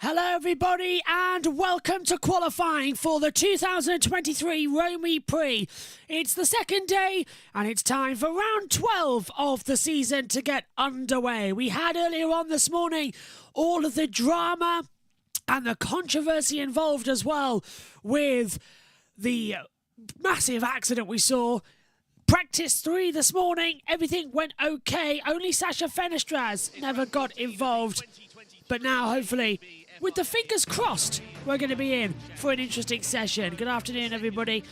Hello everybody and welcome to qualifying for the 2023 Rome Prix. It's the second day and it's time for round 12 of the season to get underway. We had earlier on this morning all of the drama and the controversy involved as well with the massive accident we saw. Practice 3 this morning, everything went okay. Only Sasha Fenestras never got involved. But now hopefully, with the fingers crossed, we're going to be in for an interesting session. Good afternoon, everybody.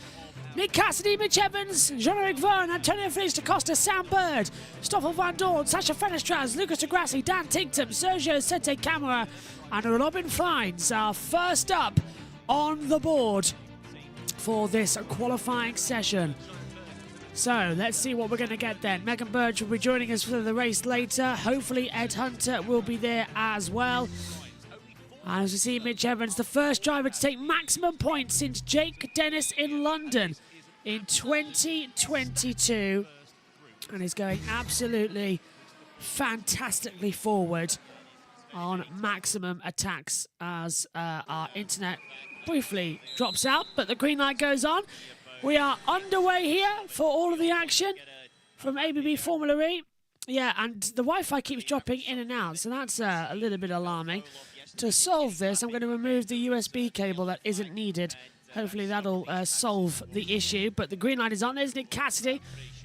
Nick Cassidy, Mitch Evans, Jean-Eric Verne, Antonio Felix da Costa, Sam Bird, Stoffel Van Dorn, Sasha Fenestras, Lucas de Grassi, Dan Tinctum, Sergio Sete Camara, and Robin Flines are first up on the board for this qualifying session. So, let's see what we're going to get then. Megan Burge will be joining us for the race later. Hopefully, Ed Hunter will be there as well. And as we see, Mitch Evans, the first driver to take maximum points since Jake Dennis in London in 2022. And is going absolutely fantastically forward on maximum attacks as our internet briefly drops out. But the green light goes on. We are underway here for all of the action from ABB Formula E. Yeah, and the Wi-Fi keeps dropping in and out, so that's a little bit alarming. To solve this, I'm going to remove the USB cable that isn't needed. Hopefully that'll solve the issue. But the green light is on. There's Nick Cassidy.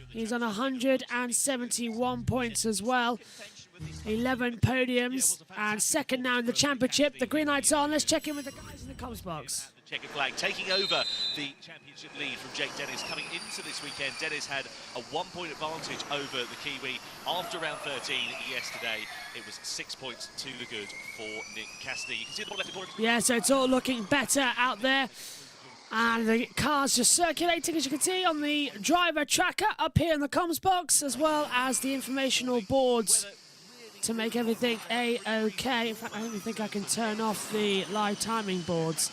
He's on 171 points as well. 11 podiums and second now in the championship. The green light's on. Let's check in with the guys in the comms box. Checker flag taking over the championship lead from Jake Dennis coming into this weekend. Dennis had a 1-point advantage over the Kiwi after round 13 yesterday. It was 6 points to the good for Nick Cassidy. You can see the ball left corner. Yeah, so it's all looking better out there. And the car's just circulating, as you can see, on the driver tracker up here in the comms box, as well as the informational boards to make everything A-OK. In fact, I don't even think I can turn off the live timing boards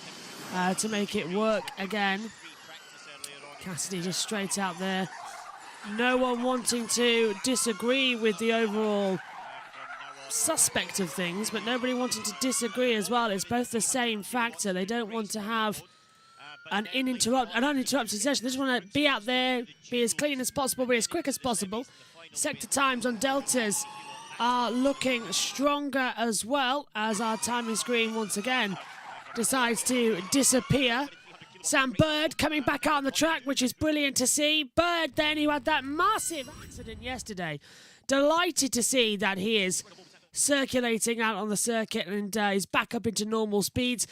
to make it work again. Cassidy just straight out there. No one wanting to disagree with the overall suspect of things, but nobody wanting to disagree as well. It's both the same factor. They don't want to have an uninterrupted session. They just want to be out there, be as clean as possible, be as quick as possible. Sector times on deltas are looking stronger as well, as our timing screen once again decides to disappear. Sam Bird coming back out on the track, which is brilliant to see. Bird then, who had that massive accident yesterday. Delighted to see that he is circulating out on the circuit and is back up into normal speeds.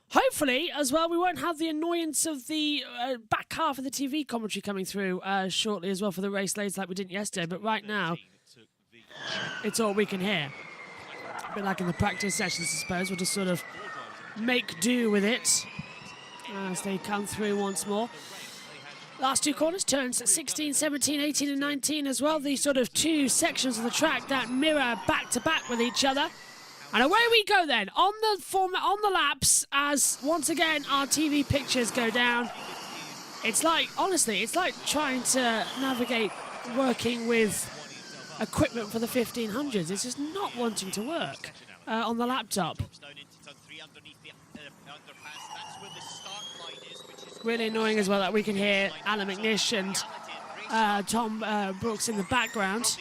Hopefully, as well, we won't have the annoyance of the back half of the TV commentary coming through shortly as well for the race later like we did yesterday. But right now, it's all we can hear. A bit like in the practice sessions, I suppose. We'll just sort of make do with it as they come through once more. Last two corners, turns 16, 17, 18 and 19 as well. These sort of two sections of the track that mirror back to back with each other. And away we go then, on the laps, as once again our TV pictures go down. It's like, honestly, it's like trying to navigate working with equipment for the 1500s. It's just not wanting to work on the laptop. Really annoying as well that we can hear Alan McNish and Tom Brooks in the background,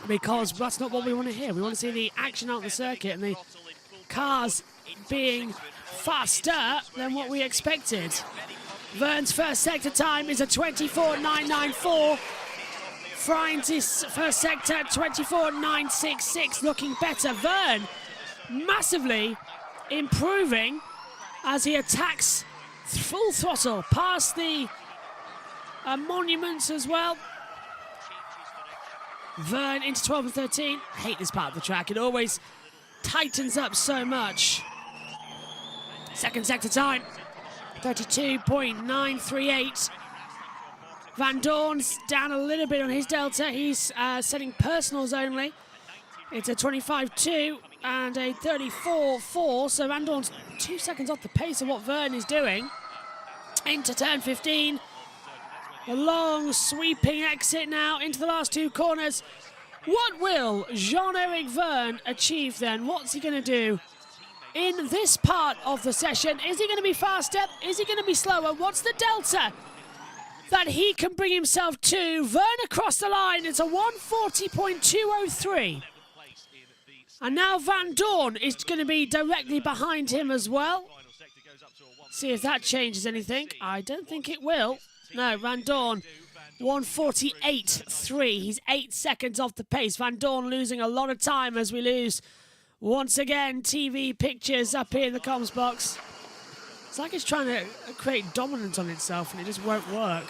because that's not what we want to hear. We want to see the action out on the circuit and the cars being faster than what we expected. Verne's first sector time is a 24.994. Frines' first sector 24.966, looking better. Verne massively improving as he attacks full throttle past the monuments as well. Verne into 12 and 13. I hate this part of the track. It always tightens up so much. Second sector time, 32.938. Van Dorn's down a little bit on his delta. He's setting personals only. It's a 25.2 and a 34.4. So Van Dorn's 2 seconds off the pace of what Verne is doing. Into turn 15. The long sweeping exit now into the last two corners. What will Jean-Eric Verne achieve then? What's he going to do in this part of the session. Is he going to be faster? Is he going to be slower? What's the delta that he can bring himself to? Vern across the line. It's a 140.203. And now Van Dorn is going to be directly behind him as well. See if that changes anything. I don't think it will. No, Van Dorn, 148.3. He's 8 seconds off the pace. Van Dorn losing a lot of time as we lose once again TV pictures up here in the comms box. It's like it's trying to create dominance on itself and it just won't work.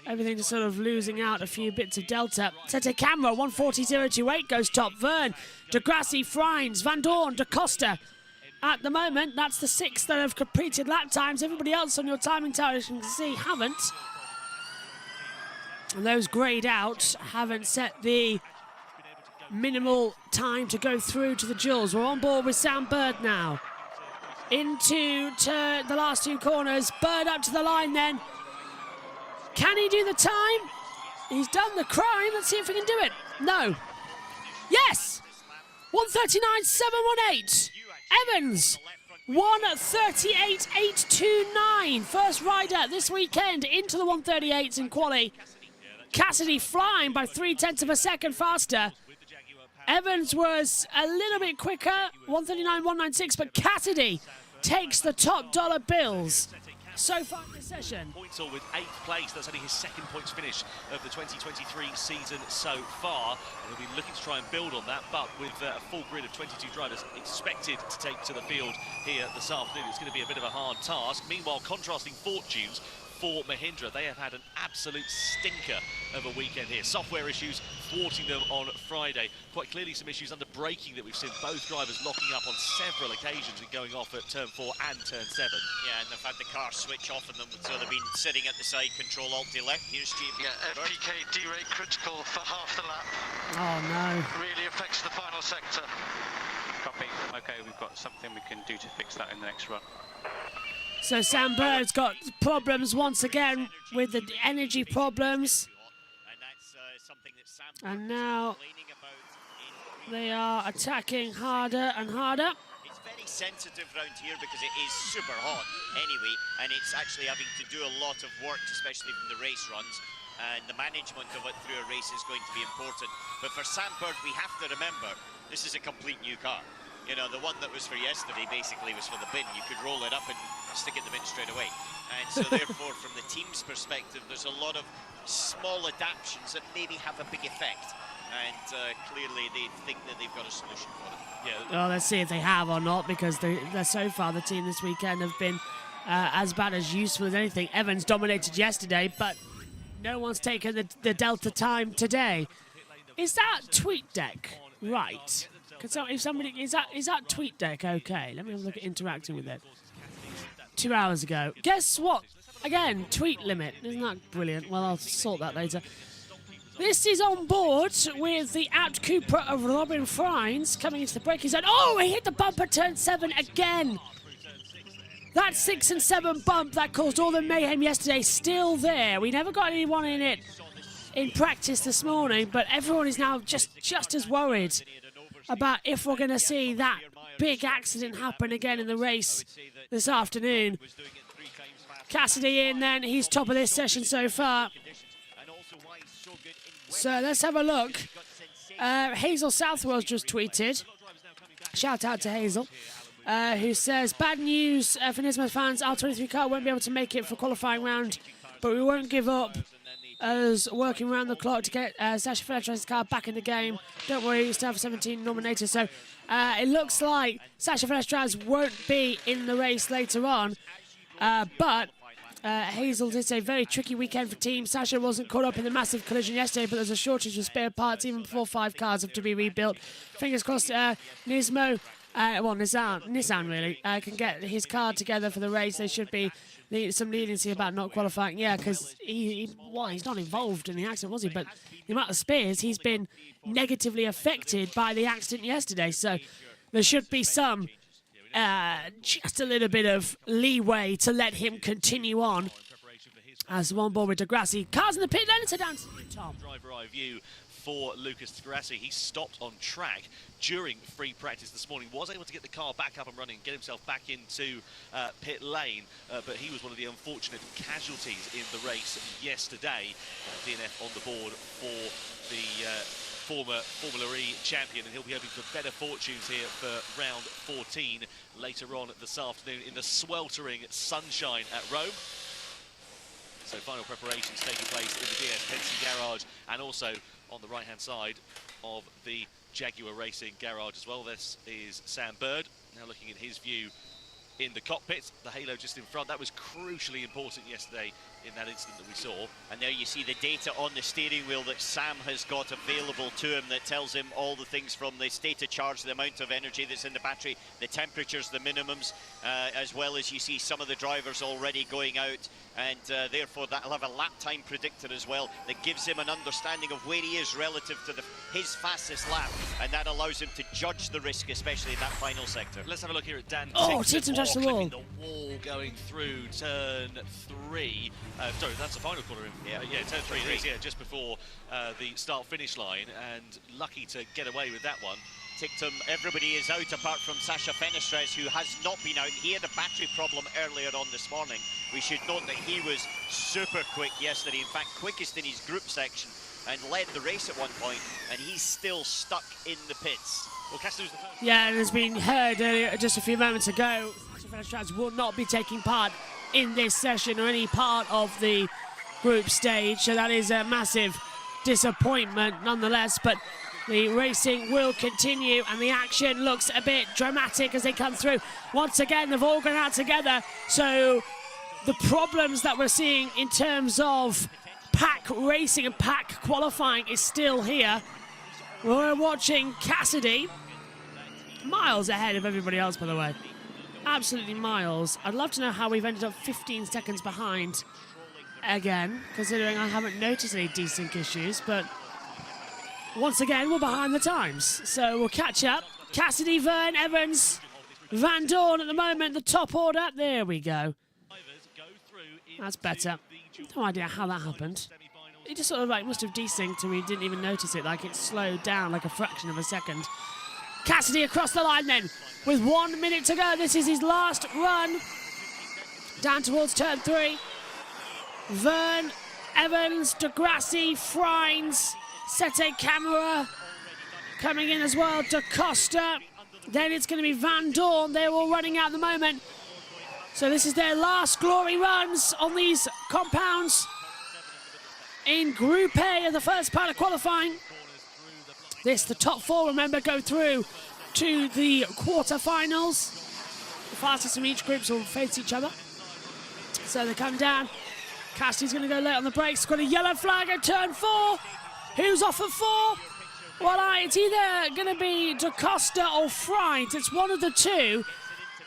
Everything just sort of losing out a few bits of delta. Sete Camera, 140.028 goes top. Vern, De Grassi, Freins, Van Dorn, Da Costa. At the moment, that's the 6 that have completed lap times. Everybody else on your timing tower, as you can see, haven't. And those greyed out haven't set the minimal time to go through to the duels. We're on board with Sam Bird now. Into the last 2 corners. Bird up to the line then. Can he do the time? He's done the crime. Let's see if he can do it. No. Yes! 139.718. Evans, 138.829. First rider this weekend into the 138s in quali. Cassidy flying by 0.3 of a second faster. Evans was a little bit quicker, 139.196, but Cassidy takes the top dollar bills so far in this session. Points all with 8th place. That's only his 2nd points finish of the 2023 season so far. And he'll be looking to try and build on that, but with a full grid of 22 drivers expected to take to the field here this afternoon, it's going to be a bit of a hard task. Meanwhile, contrasting fortunes for Mahindra. They have had an absolute stinker of a weekend here. Software issues thwarting them on Friday. Quite clearly some issues under braking that we've seen both drivers locking up on several occasions and going off at turn 4 and turn 7. Yeah, and they've had the car switch off on them, so they've been sitting at the side, control alt delete. Here's JP. Yeah, FPK D-rate critical for half the lap. Oh no. Really affects the final sector. Copy. Okay, we've got something we can do to fix that in the next run. So Sam Bird's got problems once again with the energy problems. And now they are attacking harder and harder. It's very sensitive round here because it is super hot anyway, and it's actually having to do a lot of work, especially from the race runs. And the management of it through a race is going to be important. But for Sam Bird, we have to remember, this is a complete new car. You know, the one that was for yesterday basically was for the bin. You could roll it up and stick it in the bin straight away. And so therefore, from the team's perspective, there's a lot of small adaptations that maybe have a big effect. And clearly they think that they've got a solution for it. Yeah. Well, let's see if they have or not, because they're so far the team this weekend have been as bad as useful as anything. Evans dominated yesterday, but no one's taken the delta time today. Is that TweetDeck right? If somebody is that TweetDeck okay? Let me have a look at interacting with it. 2 hours ago. Guess what? Again, tweet limit. Isn't that brilliant? Well, I'll sort that later. This is on board with the Apt Cooper of Robin Freins coming into the braking zone. Oh, he hit the bumper turn 7 again. That 6 and 7 bump that caused all the mayhem yesterday still there. We never got anyone in it in practice this morning, but everyone is now just as worried about if we're going to see that big accident happen again in the race this afternoon. Cassidy in then, he's top of this session so far. So let's have a look. Hazel Southwell's just tweeted. Shout out to Hazel, who says, bad news for Nismo fans, R23 car won't be able to make it for qualifying round, but we won't give up as working around the clock to get Sasha Fletcher's car back in the game. Don't worry, you still have 17 nominated. So it looks like Sasha Fletcher won't be in the race later on. But Hazel did say very tricky weekend for team. Sasha wasn't caught up in the massive collision yesterday, but there's a shortage of spare parts even before 5 cars have to be rebuilt. Fingers crossed Nismo, Nissan really, can get his car together for the race. There should be some leniency about not qualifying. Yeah, because he's not involved in the accident, was he? But the amount of spares, he's been negatively affected by the accident yesterday. So there should be some, just a little bit of leeway to let him continue on. As one board with De Grassi. Cars in the pit lane, it's a dance. Tom. Driver eye view for Lucas Grassi. He stopped on track during free practice this morning, was able to get the car back up and running, get himself back into pit lane, but he was one of the unfortunate casualties in the race yesterday. DNF on the board for the former Formula E champion, and he'll be hoping for better fortunes here for round 14 later on this afternoon in the sweltering sunshine at Rome. So final preparations taking place in the DS Penske garage and also on the right-hand side of the Jaguar Racing garage as well. This is Sam Bird, now looking at his view in the cockpit. The halo just in front. That was crucially important yesterday in that incident that we saw. And there you see the data on the steering wheel that Sam has got available to him that tells him all the things from the state of charge, the amount of energy that's in the battery, the temperatures, the minimums, as well as you see some of the drivers already going out, and therefore that'll have a lap time predictor as well that gives him an understanding of where he is relative to his fastest lap, and that allows him to judge the risk, especially in that final sector. Let's have a look here at Dan. Oh, Titten touched the wall. The wall going through turn 3. Sorry, that's the final corner. Yeah, turn 3 it is, yeah, just before the start-finish line, and lucky to get away with that one. Tictum, everybody is out apart from Sasha Fenestrez, who has not been out. He had a battery problem earlier on this morning. We should note that he was super quick yesterday, in fact quickest in his group section, and led the race at one point, and he's still stuck in the pits. Well, Cassidy's the first. Yeah, it has been heard earlier, just a few moments ago, Fenestrez will not be taking part in this session or any part of the group stage, so that is a massive disappointment nonetheless, but the racing will continue and the action looks a bit dramatic as they come through. Once again, they've all gone out together, so the problems that we're seeing in terms of pack racing and pack qualifying is still here. We're watching Cassidy, miles ahead of everybody else, by the way. Absolutely miles. I'd love to know how we've ended up 15 seconds behind again, considering I haven't noticed any desync issues, but once again, we're behind the times. So we'll catch up. Cassidy, Vern, Evans, Van Dorn at the moment, the top order. There we go. That's better. No idea how that happened. It just sort of like must have desynced and we didn't even notice it, like it slowed down like a fraction of a second. Cassidy across the line then, with 1 minute to go. This is his last run. Down towards turn 3. Vern, Evans, De Grassi, Frines, Sete Camera coming in as well. Da Costa. Then it's going to be Van Dorn. They're all running out at the moment. So this is their last glory runs on these compounds in Group A of the first part of qualifying. The top 4, remember, go through to the quarterfinals. The fastest from each group will face each other. So they come down. Cassidy's going to go late on the brakes. Got a yellow flag at turn 4. Who's off at 4? Well, it's either going to be Da Costa or Frines. It's one of the two.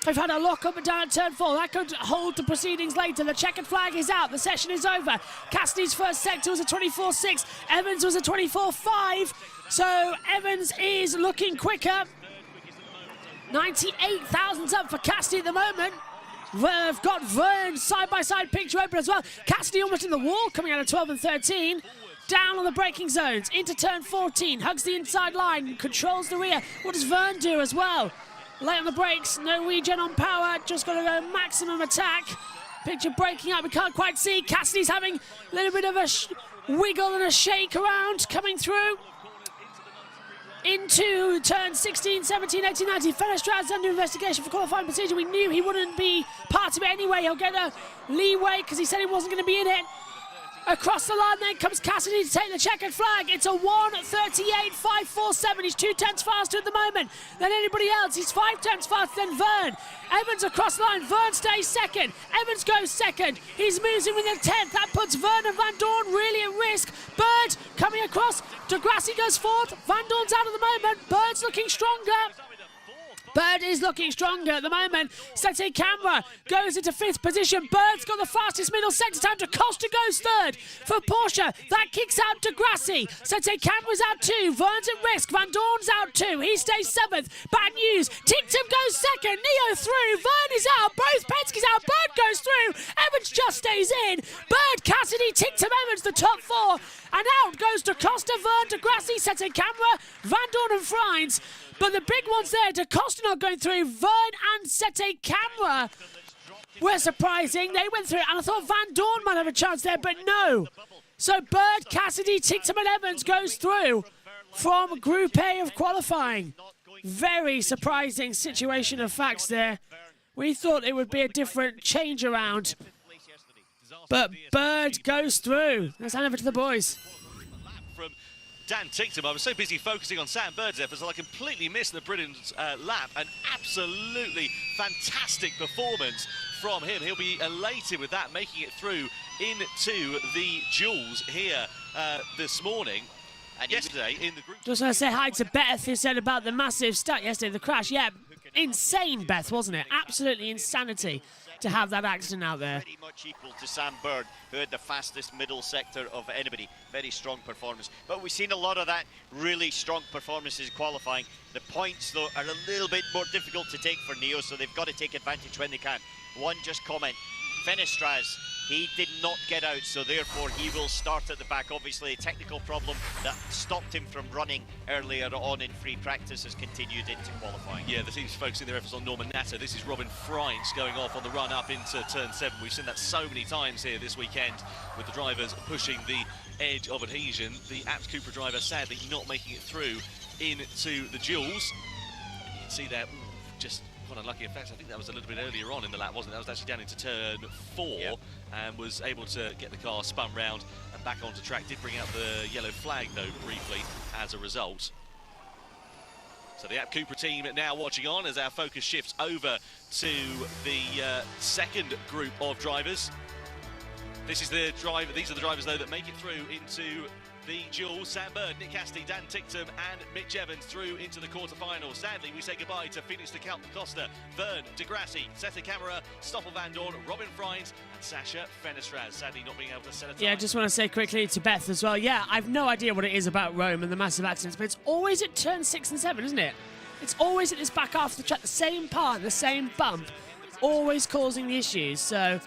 They've had a lock up and down at turn 4. That could hold the proceedings later. The checkered flag is out. The session is over. Cassidy's first sector was a 24.6. Evans was a 24.5. So Evans is looking quicker. 98 thousandths up for Cassidy at the moment. We've got Vern's side-by-side picture open as well. Cassidy almost in the wall, coming out of 12 and 13. Down on the braking zones, into turn 14, hugs the inside line, controls the rear. What does Vern do as well? Late on the brakes, no regen on power, just got to go maximum attack. Picture breaking up, we can't quite see. Cassidy's having a little bit of a wiggle and a shake around, coming through. Into turn 16, 17, 18, 19. Fenestrez under investigation for qualifying procedure. We knew he wouldn't be part of it anyway. He'll get a leeway because he said he wasn't going to be in it. Across the line then comes Cassidy to take the checkered flag. It's a 1:38.547. He's 2 tenths faster at the moment than anybody else. He's 5 tenths faster than Vern. Evans across the line. Vern stays second. Evans goes second. He's moving with a 10th. That puts Vern and Van Dorn really at risk. Bird coming across. De Grassi goes fourth. Van Dorn's out at the moment. Bird's looking stronger. Bird is looking stronger at the moment. Sete Camera goes into 5th position. Bird's got the fastest middle sector time. Da Costa goes 3rd for Porsche. That kicks out to Grassi. Sete Camera's out 2. Vern's at risk. Van Dorn's out 2. He stays 7th. Bad news. Tictum goes 2nd. Neo through. Vern is out. Both Penske's out. Bird goes through. Evans just stays in. Bird, Cassidy, Tictum, Evans, the top 4. And out goes Da Costa, Vern, Da Grassi, Sete Camera, Van Dorn and Freins. But the big ones there, Da Costa not going through. Vern and Sete Camera were surprising. They went through, and I thought Van Dorn might have a chance there, but no. So Bird, Cassidy, Tictum and Evans goes through from Group A of qualifying. Very surprising situation of facts there. We thought it would be a different change around. But Bird goes through. Let's hand over to the boys. From Dan Tictum, I was so busy focusing on Sam Bird's efforts that I completely missed the brilliant lap. An absolutely fantastic performance from him. He'll be elated with that, making it through into the duels here this morning. And yesterday in the group. Just want to say hi to Beth, who said about the massive start yesterday, the crash. Yeah, insane, Beth, wasn't it? Absolutely insanity to have that accident out there. Pretty much equal to Sam Bird, who had the fastest middle sector of anybody. Very strong performance. But we've seen a lot of that really strong performances qualifying. The points, though, are a little bit more difficult to take for Neo, so they've got to take advantage when they can. One just comment. Fenestraz, he did not get out, so therefore he will start at the back. Obviously, a technical problem that stopped him from running earlier on in free practice has continued into qualifying. Yeah, the team's focusing their efforts on Norman Natter. This is Robin Freins going off on the run up into turn 7. We've seen that so many times here this weekend with the drivers pushing the edge of adhesion. The Abt Cupra driver sadly not making it through into the duels. You can see there, just quite unlucky. In fact, I think that was a little bit earlier on in the lap, wasn't it? That was actually down into turn 4, yep. And was able to get the car spun round and back onto track. Did bring out the yellow flag, though, briefly, as a result. So the Abt Cupra team now watching on as our focus shifts over to the second group of drivers. These are the drivers, though, that make it through into the duel. Sam Bird, Nick Cassidy, Dan Tictum and Mitch Evans through into the quarterfinals. Sadly, we say goodbye to Felix da Costa, Vern, De Grassi, Sete Camera, Stoffel Van Dorn, Robin Freins and Sasha Fenestraz. Sadly not being able to set a time. Yeah, just want to say quickly to Beth as well. Yeah, I've no idea what it is about Rome and the massive accidents, but it's always at turn 6 and 7, isn't it? It's always at this back half of the track, the same part, the same bump, always causing the issues. So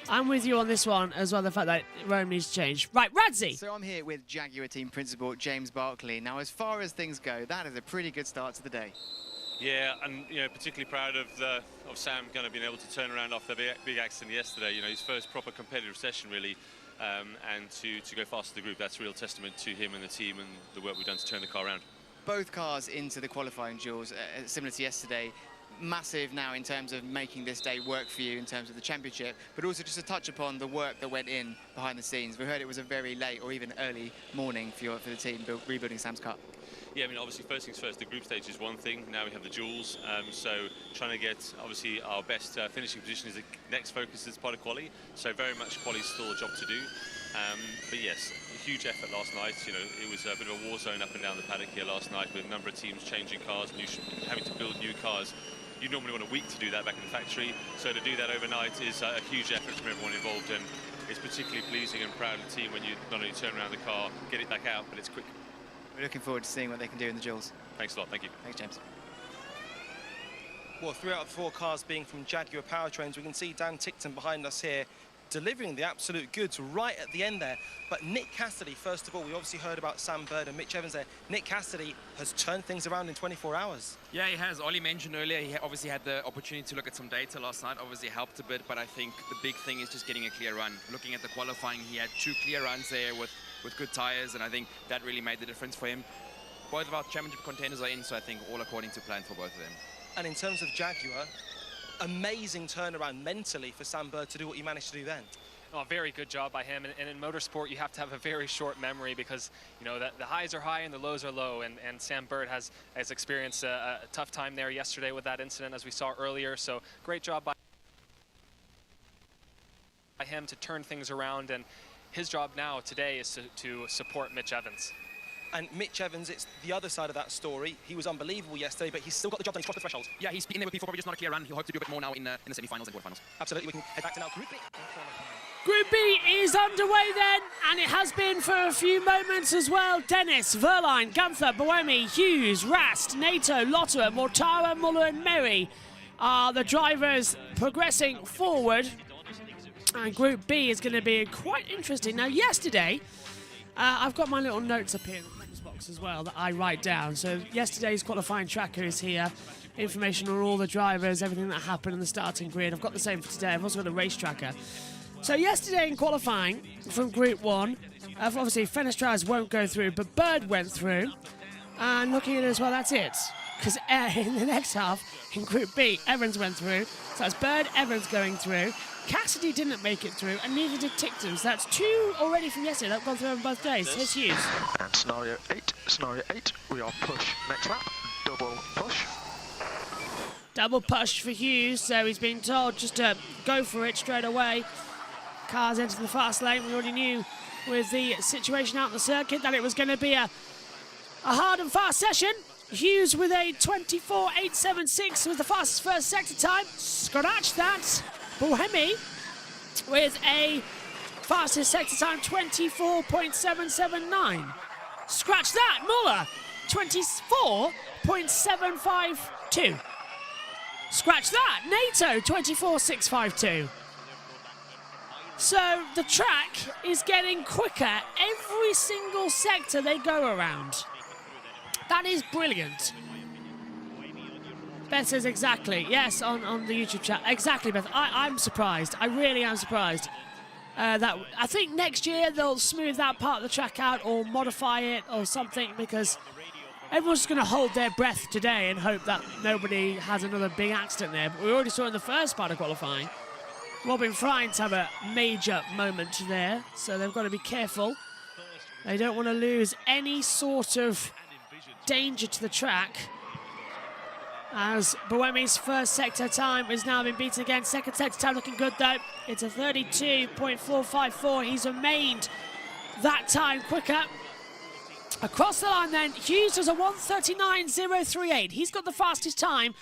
I'm with you on this one as well, the fact that Rome needs to change. Right, Radzi. So I'm here with Jaguar team principal James Barkley. Now, as far as things go, that is a pretty good start to the day. Yeah, and particularly proud of Sam kind of being able to turn around after the big accident yesterday. His first proper competitive session really, and to go fast to the group. That's a real testament to him and the team and the work we've done to turn the car around. Both cars into the qualifying duels, similar to yesterday. Massive now in terms of making this day work for you in terms of the championship, but also just to touch upon the work that went in behind the scenes. We heard it was a very late or even early morning for the team rebuilding Sam's car. Yeah, obviously first things first, the group stage is one thing. Now we have the duels, so trying to get obviously our best finishing position is the next focus as part of quali. So very much quali's still a job to do. But yes, a huge effort last night. It was a bit of a war zone up and down the paddock here last night with a number of teams changing cars and having to build new cars. You normally want a week to do that back in the factory, so to do that overnight is a huge effort from everyone involved, and it's particularly pleasing and proud of the team when you not only turn around the car, get it back out, but it's quick. We're looking forward to seeing what they can do in the duels. Thanks a lot, thank you. Thanks, James. Well, 3 out of 4 cars being from Jaguar powertrains. We can see Dan Tictum behind us here, delivering the absolute goods right at the end there. But Nick Cassidy, first of all, we obviously heard about Sam Bird and Mitch Evans there. Nick Cassidy has turned things around in 24 hours. Yeah, he has. Ollie mentioned earlier, he obviously had the opportunity to look at some data last night, obviously helped a bit, but I think the big thing is just getting a clear run. Looking at the qualifying, he had 2 clear runs there with good tyres, and I think that really made the difference for him. Both of our championship contenders are in, so I think all according to plan for both of them. And in terms of Jaguar, amazing turnaround mentally for Sam Bird to do what he managed to do then. Oh, very good job by him. And in motorsport, you have to have a very short memory because, the highs are high and the lows are low. And Sam Bird has experienced a tough time there yesterday with that incident, as we saw earlier. So great job by him to turn things around. And his job now today is to support Mitch Evans. And Mitch Evans, it's the other side of that story. He was unbelievable yesterday, but he's still got the job done. He's crossed the threshold. Yeah, he's been there with P4, probably just not a clear run. He'll hope to do a bit more now in the semi-finals and quarterfinals. Absolutely. We can head back to now Group B. Group B is underway then, and it has been for a few moments as well. Dennis, Verline, Gunther, Boemi, Hughes, Rast, NATO, Lotterer, Mortara, Muller and Merry are the drivers progressing forward. And Group B is going to be quite interesting. Now, yesterday, I've got my little notes up here in the next box as well that I write down. So yesterday's qualifying tracker is here. Information on all the drivers, everything that happened in the starting grid. I've got the same for today. I've also got a race tracker. So yesterday in qualifying from Group 1, obviously Fenestraz won't go through, but Bird went through. And looking at it as well, that's it. Because in the next half, in Group B, Evans went through. So that's Bird, Evans going through. Cassidy didn't make it through, and neither did Ticton. So that's 2 already from yesterday that have gone through on both days. Here's Hughes. And scenario 8, we are push next lap, double push. Double push for Hughes, so he's been told just to go for it straight away. Cars into the fast lane. We already knew with the situation out in the circuit that it was going to be a hard and fast session. Hughes with a 24.876 was the fastest first sector time. Scratch that. Bohemi with a fastest sector time 24.779. Scratch that. Muller 24.752. Scratch that. NATO 24.652. So the track is getting quicker every single sector they go around. That is brilliant. Beth says exactly. Yes, on the YouTube chat. Exactly, Beth. I'm surprised. I really am surprised. That I think next year they'll smooth that part of the track out or modify it or something, because everyone's just going to hold their breath today and hope that nobody has another big accident there. But we already saw in the first part of qualifying Robin Frynes have a major moment there, so they've got to be careful. They don't want to lose any sort of danger to the track. As Boemi's first sector time has now been beaten again. Second sector time looking good though. It's a 32.454. He's remained that time quicker. Across the line then, Hughes does a 1:39.038. He's got the fastest time.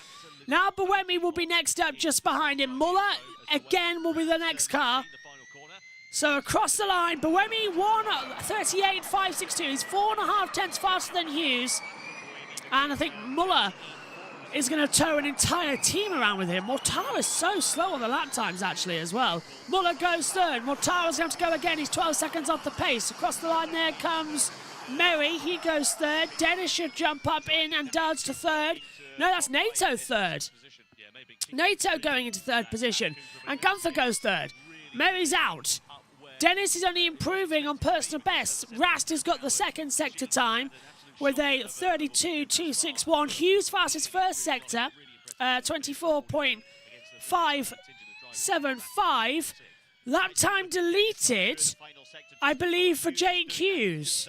Now Boemi will be next up just behind him. Muller again will be the next car. So across the line, Boemi 1:38.562. He's 4.5 tenths faster than Hughes. And I think Muller is going to tow an entire team around with him. Mortara's so slow on the lap times actually as well. Muller goes third. Mortara's going to go again. He's 12 seconds off the pace. Across the line there comes Merry. He goes third. Dennis should jump up in and dodge to third. No, that's NATO third. NATO going into third position. And Gunther goes third. Merry's out. Dennis is only improving on personal bests. Rast has got the second sector time with a 32.261. Hughes fastest first sector, 24.575. Lap time deleted, I believe, for Jake Hughes.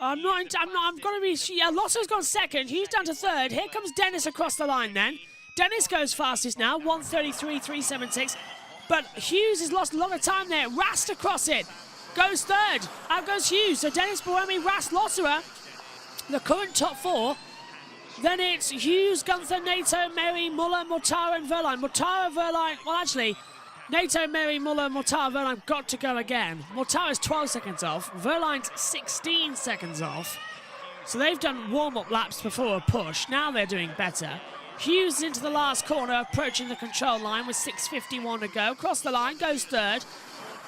I'm going to be... Yeah, Lotto's gone second. Hughes down to third. Here comes Dennis across the line then. Dennis goes fastest now, 1:33.376. But Hughes has lost a lot of time there. Rast across it. Goes third. Out goes Hughes. So Dennis, Boemi, Rast, Lotterer, the current top four. Then it's Hughes, Gunther, NATO, Merry, Muller, Mortara and Verline. Mortara, Verline... Well, actually, NATO, Merry, Muller, Mortara, Verline got to go again. Mortara's 12 seconds off. Verline's 16 seconds off. So they've done warm-up laps before a push. Now they're doing better. Hughes into the last corner, approaching the control line with 6:51 to go. Across the line, goes third.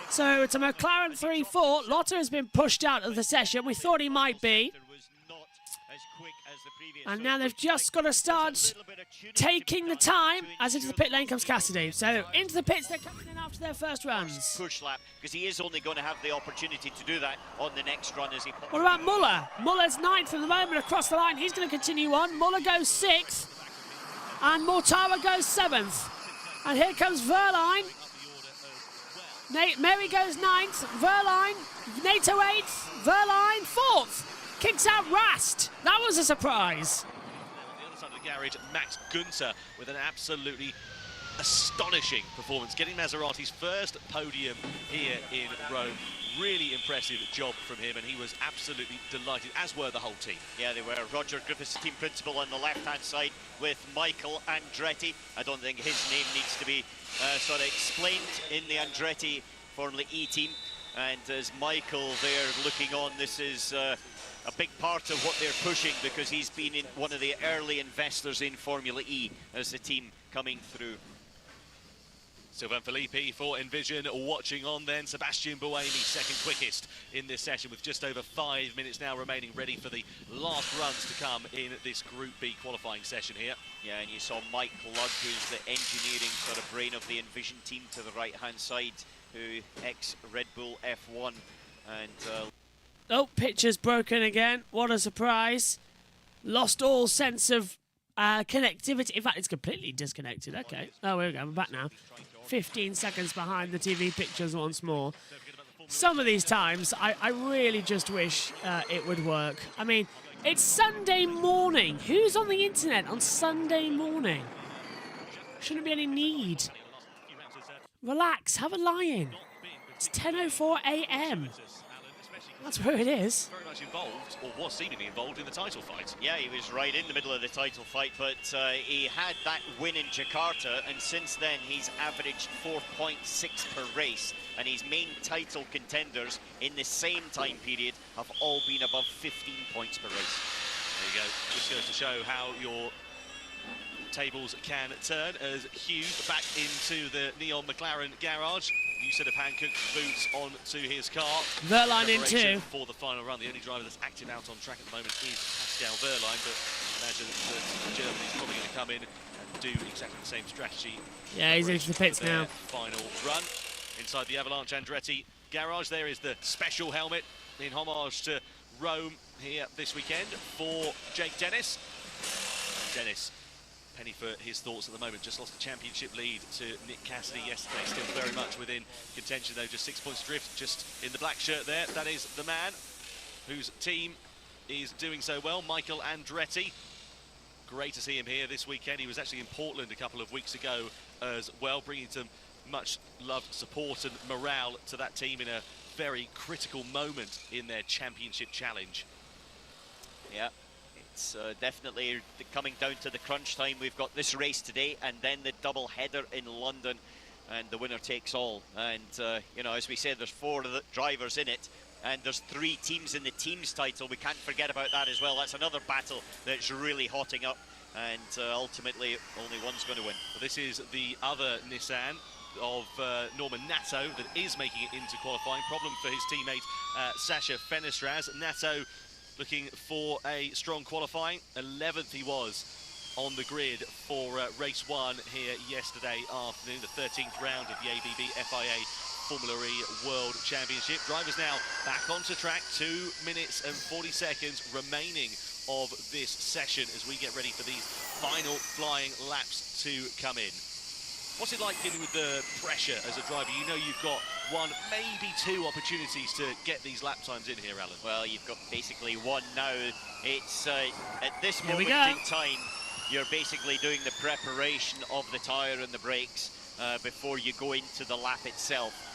So it's a McLaren 3-4. Lotte has been pushed out of the session. We thought he might be. And now they've just got to start taking the time. As into the pit lane comes Cassidy. So into the pits, they're coming in after their first runs. Push lap, because he is only going to have the opportunity to do that on the next run as he... What about Muller? Muller's ninth at the moment across the line. He's going to continue on. Muller goes sixth. And Mortara goes seventh. And here comes Verline. Merry goes ninth. Verline. NATO eighth. Verline fourth. Kicks out Rast. That was a surprise. On the other side of the garage, Max Günther with an absolutely astonishing performance, getting Maserati's first podium here in Rome. Really impressive job from him, and he was absolutely delighted, as were the whole team. Yeah, they were. Roger Griffiths, team principal, on the left-hand side with Michael Andretti. I don't think his name needs to be sort of explained in the Andretti Formula E team. And as Michael there looking on, this is a big part of what they're pushing, because he's been one of the early investors in Formula E as the team coming through. Sylvain Filippi for Envision watching on then. Sebastian Buemi second quickest in this session with just over 5 minutes now remaining, ready for the last runs to come in this Group B qualifying session here. Yeah, and you saw Mike Ludd, who's the engineering sort of brain of the Envision team, to the right-hand side, who ex-Red Bull F1. And oh, picture's broken again. What a surprise. Lost all sense of connectivity. In fact, it's completely disconnected. Okay. Oh, here we go. I'm back now. 15 seconds behind the TV pictures once more. Some of these times, I really just wish it would work. I mean, it's Sunday morning. Who's on the internet on Sunday morning? Shouldn't be any need. Relax, have a lie-in. It's 10:04 a.m. That's where it is. Very much involved, or was seemingly involved, in the title fight. yeah, he was right in the middle of the title fight, but he had that win in Jakarta, and since then he's averaged 4.6 per race, and his main title contenders in the same time period have all been above 15 points per race. There you go. Just goes to show how your tables can turn, as Hughes back into the Neon McLaren garage. New set of hand-cooked boots onto his car. Verline in two. For the final run. The only driver that's active out on track at the moment is Pascal Verline, but I imagine that Germany's probably going to come in and do exactly the same strategy. Yeah, he's into the pits now. Final run. Inside the Avalanche Andretti garage, there is the special helmet in homage to Rome here this weekend for Jake Dennis. Dennis, penny for his thoughts at the moment, just lost the championship lead to Nick Cassidy yesterday, still very much within contention though, just 6 points drift, just in the black shirt there. That is the man whose team is doing so well, Michael Andretti. Great to see him here this weekend. He was actually in Portland a couple of weeks ago as well, bringing some much loved support and morale to that team in a very critical moment in their championship challenge. Yeah. It's definitely coming down to the crunch time. We've got this race today and then the double header in London, and the winner takes all. And you know, as we said, there's 4 drivers in it, and there's 3 teams in the teams title. We can't forget about that as well. That's another battle that's really hotting up, and ultimately only one's going to win. Well, this is the other Nissan of Norman Nato that is making it into qualifying. Problem for his teammate Sasha Fenestraz. Nato looking for a strong qualifying. 11th he was on the grid for race 1 here yesterday afternoon, the 13th round of the ABB FIA Formula E World Championship. Drivers now back onto track, 2 minutes and 40 seconds remaining of this session as we get ready for these final flying laps to come in. What's it like dealing with the pressure as a driver? You know you've got 1, maybe 2 opportunities to get these lap times in here, Alan. Well, you've got basically 1 now. It's at this moment in time, you're basically doing the preparation of the tyre and the brakes before you go into the lap itself.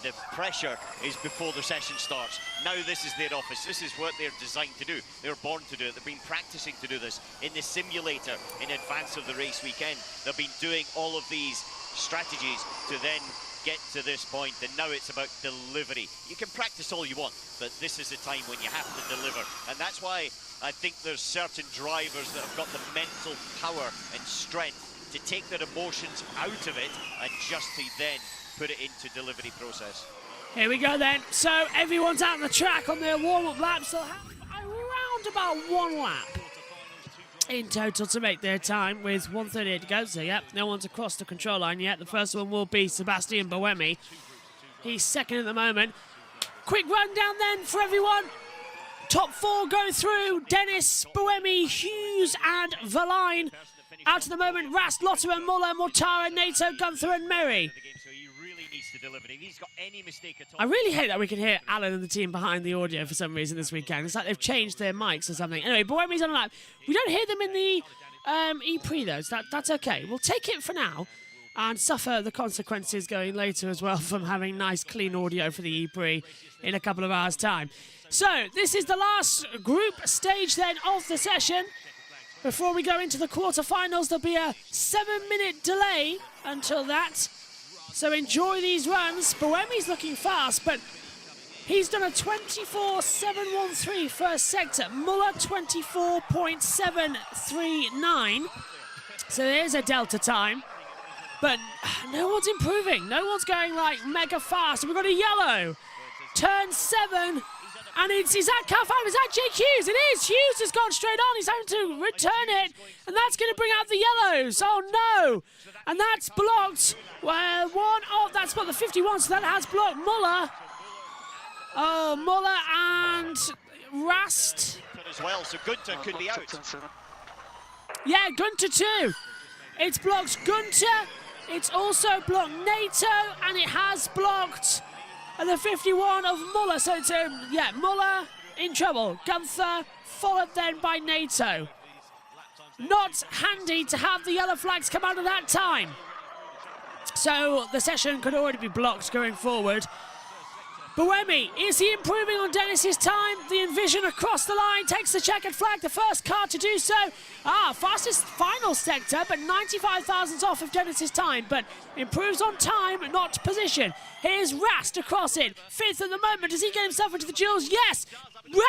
The pressure is before the session starts. Now this is their office. This is what they're designed to do. They're born to do it. They've been practicing to do this in the simulator in advance of the race weekend. They've been doing all of these strategies to then get to this point, and now it's about delivery. You can practice all you want, but this is the time when you have to deliver. And that's why I think there's certain drivers that have got the mental power and strength to take their emotions out of it and just to then put it into delivery process. Here we go then. So everyone's out on the track on their warm-up laps. They'll have around about 1 lap in total to make their time, with 1:38 to go. So yep, no one's across the control line yet. The first one will be Sebastian Buemi. He's second at the moment. Quick rundown then for everyone. Top 4 go through: Dennis, Buemi, Hughes and Verline. Out at the moment, Rast, Lotterer, Muller, Mortara, Nato, Gunther and Merry. I really hate that we can hear Alan and the team behind the audio for some reason this weekend. It's like they've changed their mics or something. Anyway, Buemi's on a lap. We don't hear them in the E-Prix though, so that's okay. We'll take it for now. and suffer the consequences going later as well from having nice clean audio for the E-Prix in a couple of hours' time. So this is the last group stage then of the session. Before we go into the quarterfinals, there'll be a 7-minute delay until that. So enjoy these runs. Bohemi's looking fast, but he's done a 24.713 first sector. Muller 24.739. So there's a delta time. But no one's improving. No one's going like mega fast. We've got a yellow. Turn 7. And is that car 5? Is that Jake Hughes? It is. Hughes has gone straight on. He's having to return it. And that's going to bring out the yellows. Oh, no. And that's blocked. Well, that's got the 51, so that has blocked Muller. Oh, Muller and Rast. As well, so Gunter could be out. Yeah, Gunter too. It's blocked Gunter. It's also blocked NATO, and it has blocked the 51 of Muller. So it's, Muller in trouble. Gunther followed then by NATO. Not handy to have the yellow flags come out at that time. So the session could already be blocked going forward. Bohemi, is he improving on Dennis's time? The Envision across the line takes the checkered flag, the first car to do so. Fastest final sector, but 95 thousandths off of Dennis's time, but improves on time, not position. Here's Rast across it, 5th at the moment. Does he get himself into the duels? Yes!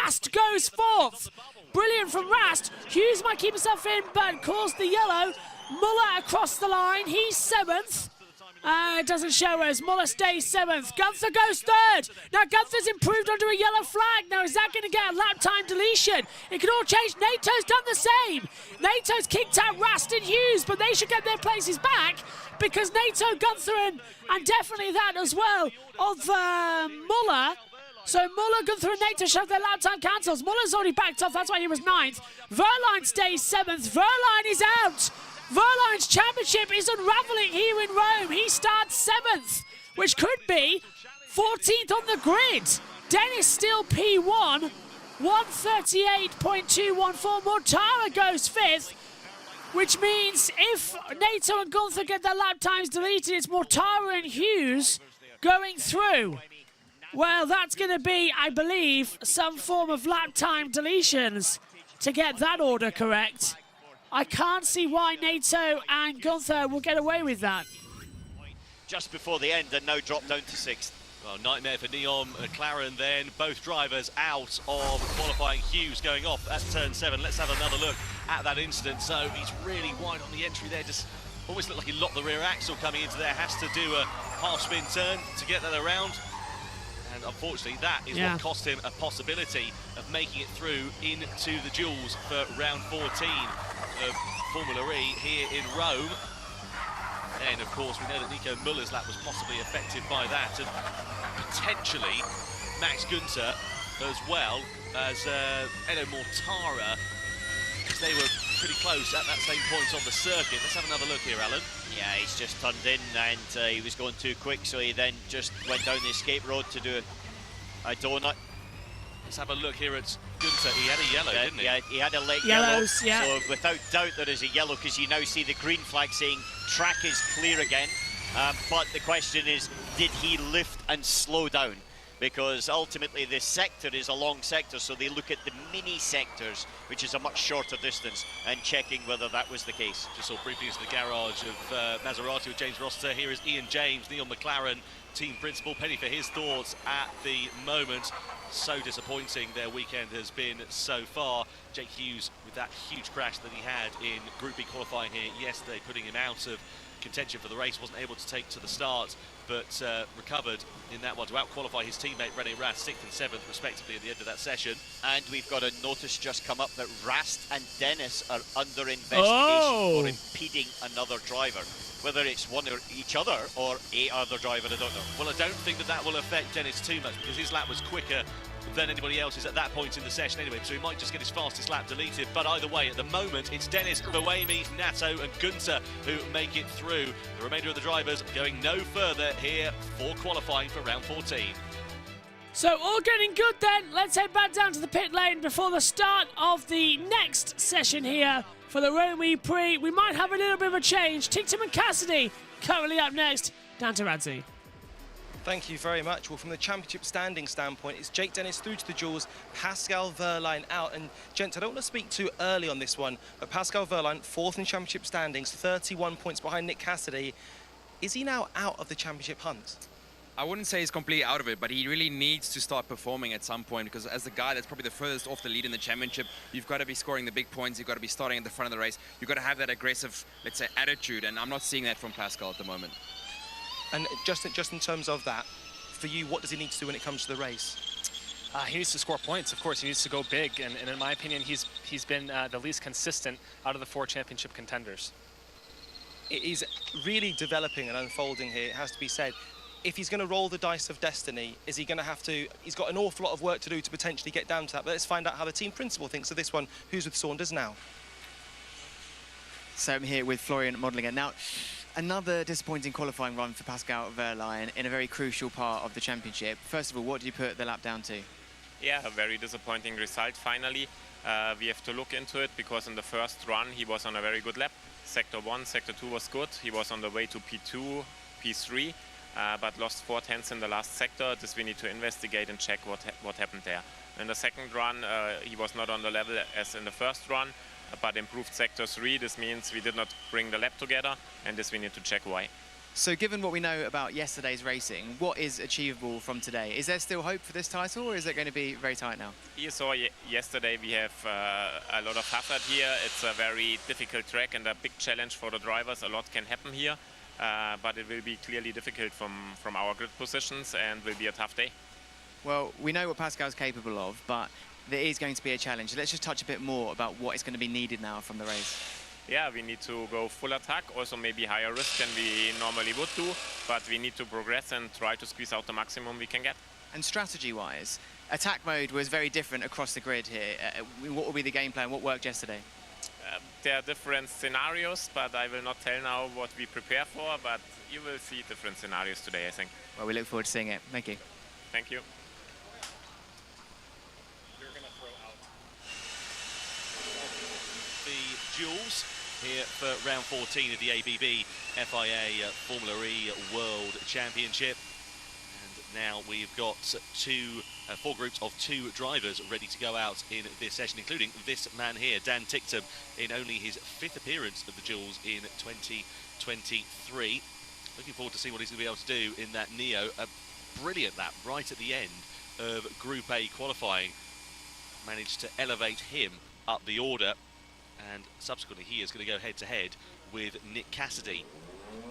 Rast goes 4th. Brilliant from Rast. Hughes might keep himself in, but calls the yellow. Muller across the line, he's 7th. It doesn't show us. Muller stays 7th. Gunther goes 3rd. Now Gunther's improved onto a yellow flag. Now is that going to get a lap time deletion? It could all change. NATO's done the same. NATO's kicked out Rast and Hughes, but they should get their places back because NATO, Gunther, and definitely that as well of Muller. So Muller, Gunther and NATO should have their lap time cancels. Muller's already backed off. That's why he was 9th. Verline stays 7th. Verline is out. Verline's championship is unravelling here in Rome. He starts 7th, which could be 14th on the grid. Dennis still P1, 138.214. Mortara goes 5th, which means if NATO and Gunther get their lap times deleted, it's Mortara and Hughes going through. Well, that's going to be, I believe, some form of lap time deletions to get that order correct. I can't see why NATO and Gunther will get away with that. Just before the end and now drop down to 6th. Well, nightmare for Neon McLaren then. Both drivers out of qualifying. Hughes going off at turn 7. Let's have another look at that incident. So he's really wide on the entry there. Just almost looked like he locked the rear axle coming into there. Has to do a half-spin turn to get that around. And unfortunately, that is what cost him a possibility of making it through into the duels for round 14 of Formula E here in Rome. And of course, we know that Nico Muller's lap was possibly affected by that, and potentially Max Günther as well as Edo Mortara, because they were pretty close at that same point on the circuit. Let's have another look here, Alan. Yeah, he's just turned in and he was going too quick, so he then just went down the escape road to do a donut. Let's have a look here at Günther. He had a yellow, didn't he? Yeah, he had a late Yellows, yellow. So without doubt there is a yellow, because you now see the green flag saying track is clear again. But the question is, did he lift and slow down? Because ultimately this sector is a long sector, so they look at the mini sectors, which is a much shorter distance, and checking whether that was the case. Just saw briefly into the garage of Maserati with James Rossiter. Here is Ian James, Neil McLaren, team principal. Penny for his thoughts at the moment. So disappointing their weekend has been so far. Jake Hughes with that huge crash that he had in Group B qualifying here yesterday, putting him out of contention for the race, wasn't able to take to the start, but recovered in that one to out-qualify his teammate René Rast, 6th and 7th respectively at the end of that session. And we've got a notice just come up that Rast and Dennis are under investigation for impeding another driver. Whether it's one or each other or a other driver, I don't know. Well, I don't think that will affect Dennis too much, because his lap was quicker than anybody else's at that point in the session anyway, so he might just get his fastest lap deleted. But either way, at the moment, it's Dennis, Bohemi, Nato and Günther who make it through. The remainder of the drivers going no further here for qualifying for round 14. So all getting good then. Let's head back down to the pit lane before the start of the next session here for the Rome Prix. We might have a little bit of a change. Tictum and Cassidy currently up next. Down to Radzi. Thank you very much. Well, from the championship standing standpoint, it's Jake Dennis through to the duels, Pascal Wehrlein out. And, gents, I don't want to speak too early on this one, but Pascal Wehrlein, 4th in championship standings, 31 points behind Nick Cassidy. Is he now out of the championship hunt? I wouldn't say he's completely out of it, but he really needs to start performing at some point, because as the guy that's probably the furthest off the lead in the championship, you've got to be scoring the big points, you've got to be starting at the front of the race, you've got to have that aggressive, let's say, attitude, and I'm not seeing that from Pascal at the moment. And just in terms of that, for you, what does he need to do when it comes to the race? He needs to score points, of course. He needs to go big, and in my opinion, he's been the least consistent out of the 4 championship contenders. It is really developing and unfolding here, it has to be said. If he's going to roll the dice of destiny, is he going to have to... He's got an awful lot of work to do to potentially get down to that. But let's find out how the team principal thinks of this one. Who's with Saunders now? So I'm here with Florian Modlinger. Now, another disappointing qualifying run for Pascal Wehrlein in a very crucial part of the championship. First of all, what do you put the lap down to? Yeah, a very disappointing result finally. We have to look into it because in the first run he was on a very good lap. Sector 1, Sector 2 was good. He was on the way to P2, P3, but lost 4 tenths in the last sector. This we need to investigate and check what happened there. In the second run, he was not on the level as in the first run, but improved Sector 3. This means we did not bring the lap together, and this we need to check why. So given what we know about yesterday's racing, what is achievable from today? Is there still hope for this title, or is it going to be very tight now? You saw yesterday we have a lot of hazard here. It's a very difficult track and a big challenge for the drivers. A lot can happen here, but it will be clearly difficult from our grid positions and will be a tough day. Well, we know what Pascal's capable of, but there is going to be a challenge. Let's just touch a bit more about what is going to be needed now from the race. Yeah, we need to go full attack, also maybe higher risk than we normally would do, but we need to progress and try to squeeze out the maximum we can get. And strategy-wise, attack mode was very different across the grid here. What will be the game plan? What worked yesterday? There are different scenarios, but I will not tell now what we prepare for, but you will see different scenarios today, I think. Well, we look forward to seeing it. Thank you. Thank you. You're going to throw out the duels here for round 14 of the ABB FIA Formula E World Championship. And now we've got 4 groups of 2 drivers ready to go out in this session, including this man here, Dan Tictum, in only his 5th appearance of the duels in 2023. Looking forward to see what he's going to be able to do in that Neo. A brilliant lap right at the end of Group A qualifying. Managed to elevate him up the order, and subsequently he is going to go head-to-head with Nick Cassidy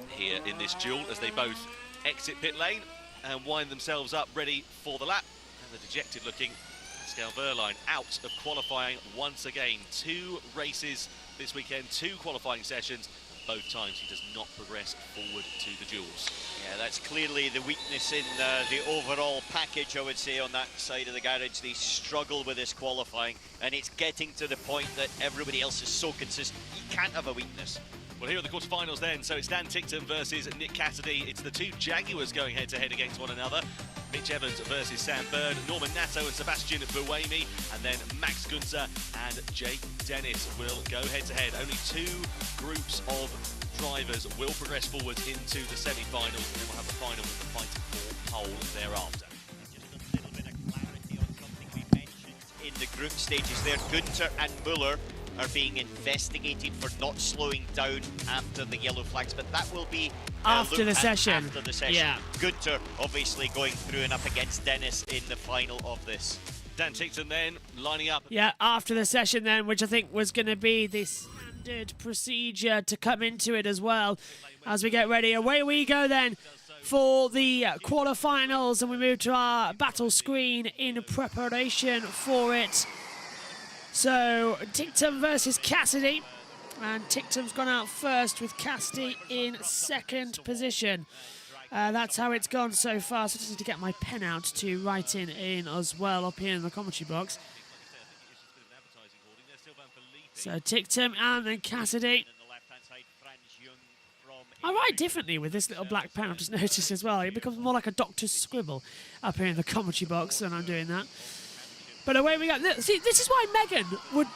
here in this duel as they both exit pit lane and wind themselves up ready for the lap. And the dejected-looking Pascal Wehrlein out of qualifying once again. 2 races this weekend, 2 qualifying sessions. Both times he does not progress forward to the duels. Yeah, that's clearly the weakness in the overall package, I would say, on that side of the garage. They struggle with this qualifying, and it's getting to the point that everybody else is so consistent. You can't have a weakness. Well, here are the quarterfinals then. So it's Dan Tictum versus Nick Cassidy. It's the 2 Jaguars going head-to-head against one another. Mitch Evans versus Sam Bird, Norman Nato and Sebastian Buemi, and then Max Gunter and Jake Dennis will go head-to-head. Only 2 groups of drivers will progress forward into the semi-finals, and then we'll have the final fight for pole thereafter. Just a little bit of clarity on something we mentioned in the group stages there. Gunter and Muller are being investigated for not slowing down after the yellow flags, but that will be after the session. After the session. Yeah. Gunter obviously going through and up against Dennis in the final of this. Dan Tictum then lining up. Yeah, after the session then, which I think was going to be the standard procedure to come into it as well. As we get ready, away we go then for the quarterfinals, and we move to our battle screen in preparation for it. So, Tictum versus Cassidy, and Tictum's gone out first with Cassidy in 2nd position. That's how it's gone so far, so I just need to get my pen out to write in as well up here in the commentary box. So Tictum and then Cassidy. I write differently with this little black pen, I've just noticed as well. It becomes more like a doctor's scribble up here in the commentary box when I'm doing that. But away we go. See, this is why Megan would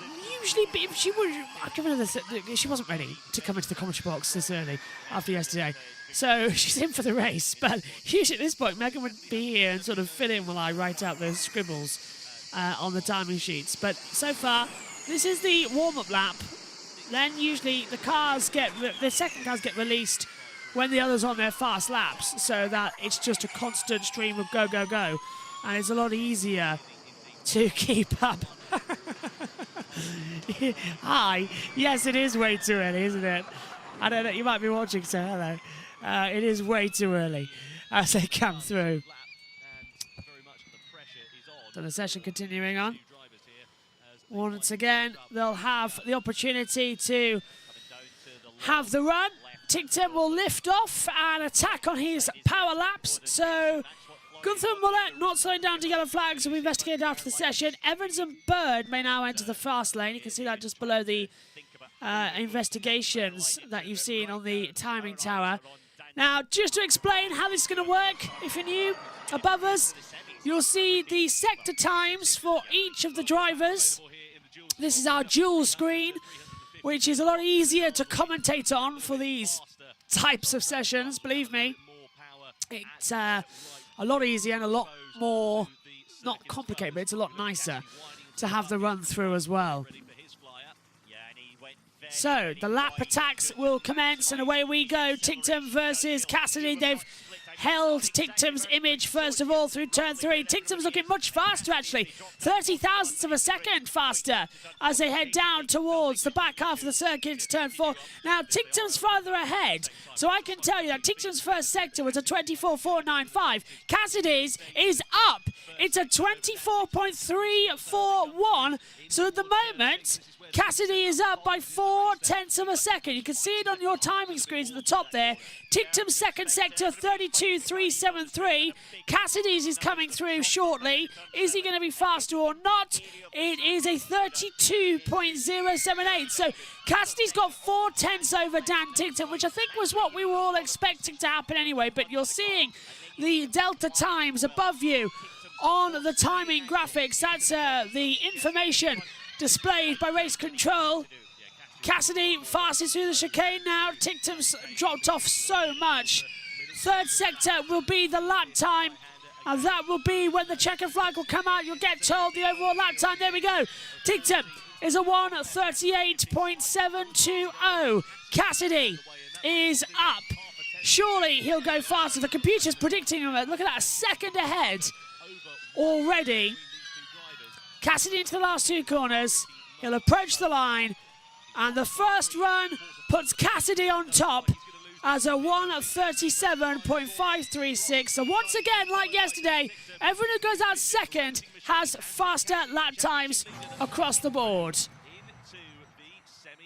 usually be, if she would, I've given her this, she wasn't ready to come into the commentary box this early after yesterday. So she's in for the race. But usually at this point, Megan would be here and sort of fill in while I write out those scribbles on the timing sheets. But so far, this is the warm-up lap. Then usually the second cars get released when the others on their fast laps, so that it's just a constant stream of go, go, go. And it's a lot easier to keep up. Hi. Yes, it is way too early, isn't it? I don't know, you might be watching, so hello. It is way too early as they come through. So the session continuing on. Once again, they'll have the opportunity to have the run. Tictum will lift off and attack on his power laps. So Gunther and Muller not slowing down to yellow flags will be investigated after the session. Evans and Bird may now enter the fast lane. You can see that just below the investigations that you've seen on the timing tower. Now, just to explain how this is going to work, if you're new, above us, you'll see the sector times for each of the drivers. This is our dual screen, which is a lot easier to commentate on for these types of sessions, believe me. It's a lot easier and a lot more, not complicated, but it's a lot nicer to have the run through as well. So, the lap attacks will commence, and away we go. Tictum versus Cassidy. They've held Tictum's image first of all through turn 3. Tictum's looking much faster, actually. 30 thousandths of a second faster as they head down towards the back half of the circuit into turn 4. Now, Tictum's farther ahead, so I can tell you that Tictum's first sector was a 24.495. Cassidy's is up. It's a 24.341. So at the moment, Cassidy is up by 0.4 of a second. You can see it on your timing screens at the top there. Tictum's second sector, 32.373. Cassidy's is coming through shortly. Is he going to be faster or not? It is a 32.078. So Cassidy's got 0.4 over Dan Tictum, which I think was what we were all expecting to happen anyway. But you're seeing the delta times above you on the timing graphics. That's the information displayed by race control. Cassidy fastest through the chicane now. Tictum's dropped off so much. Third sector will be the lap time, and that will be when the checker flag will come out. You'll get told the overall lap time. There we go. Tictum is a 1:38.720. Cassidy is up. Surely he'll go faster. The computer's predicting him. Look at that, a second ahead already. Cassidy into the last two corners. He'll approach the line, and the first run puts Cassidy on top as a 1:37.536. So once again, like yesterday, everyone who goes out second has faster lap times across the board.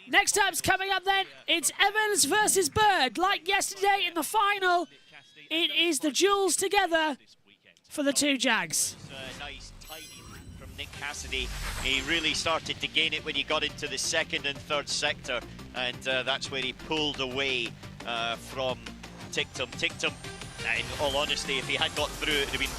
Next up's coming up then, it's Evans versus Bird. Like yesterday in the final, it is the duels together for the two Jags. Nick Cassidy, he really started to gain it when he got into the second and third sector, and that's where he pulled away from Tictum. Tictum, in all honesty, if he had got through, it would have been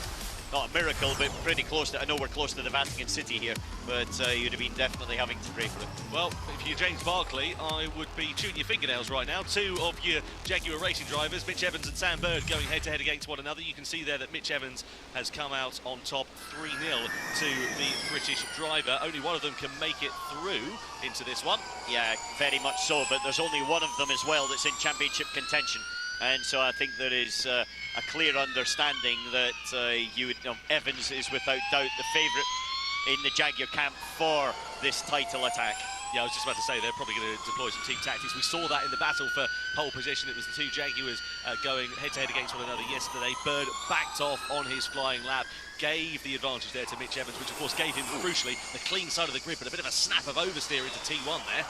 not a miracle, but pretty close to, I know we're close to the Vatican City here, but you'd have been definitely having to pray for it. Well, if you're James Barkley, I would be chewing your fingernails right now. Two of your Jaguar racing drivers, Mitch Evans and Sam Bird, going head-to-head against one another. You can see there that Mitch Evans has come out on top 3-0 to the British driver. Only one of them can make it through into this one. Yeah, very much so, but there's only one of them as well that's in championship contention. And so I think there is a clear understanding that Evans is without doubt the favourite in the Jaguar camp for this title attack. Yeah, I was just about to say they're probably going to deploy some team tactics. We saw that in the battle for pole position. It was the two Jaguars going head-to-head against one another yesterday. Bird backed off on his flying lap, gave the advantage there to Mitch Evans, which of course gave him, crucially, the clean side of the grid, but a bit of a snap of oversteer into T1 there.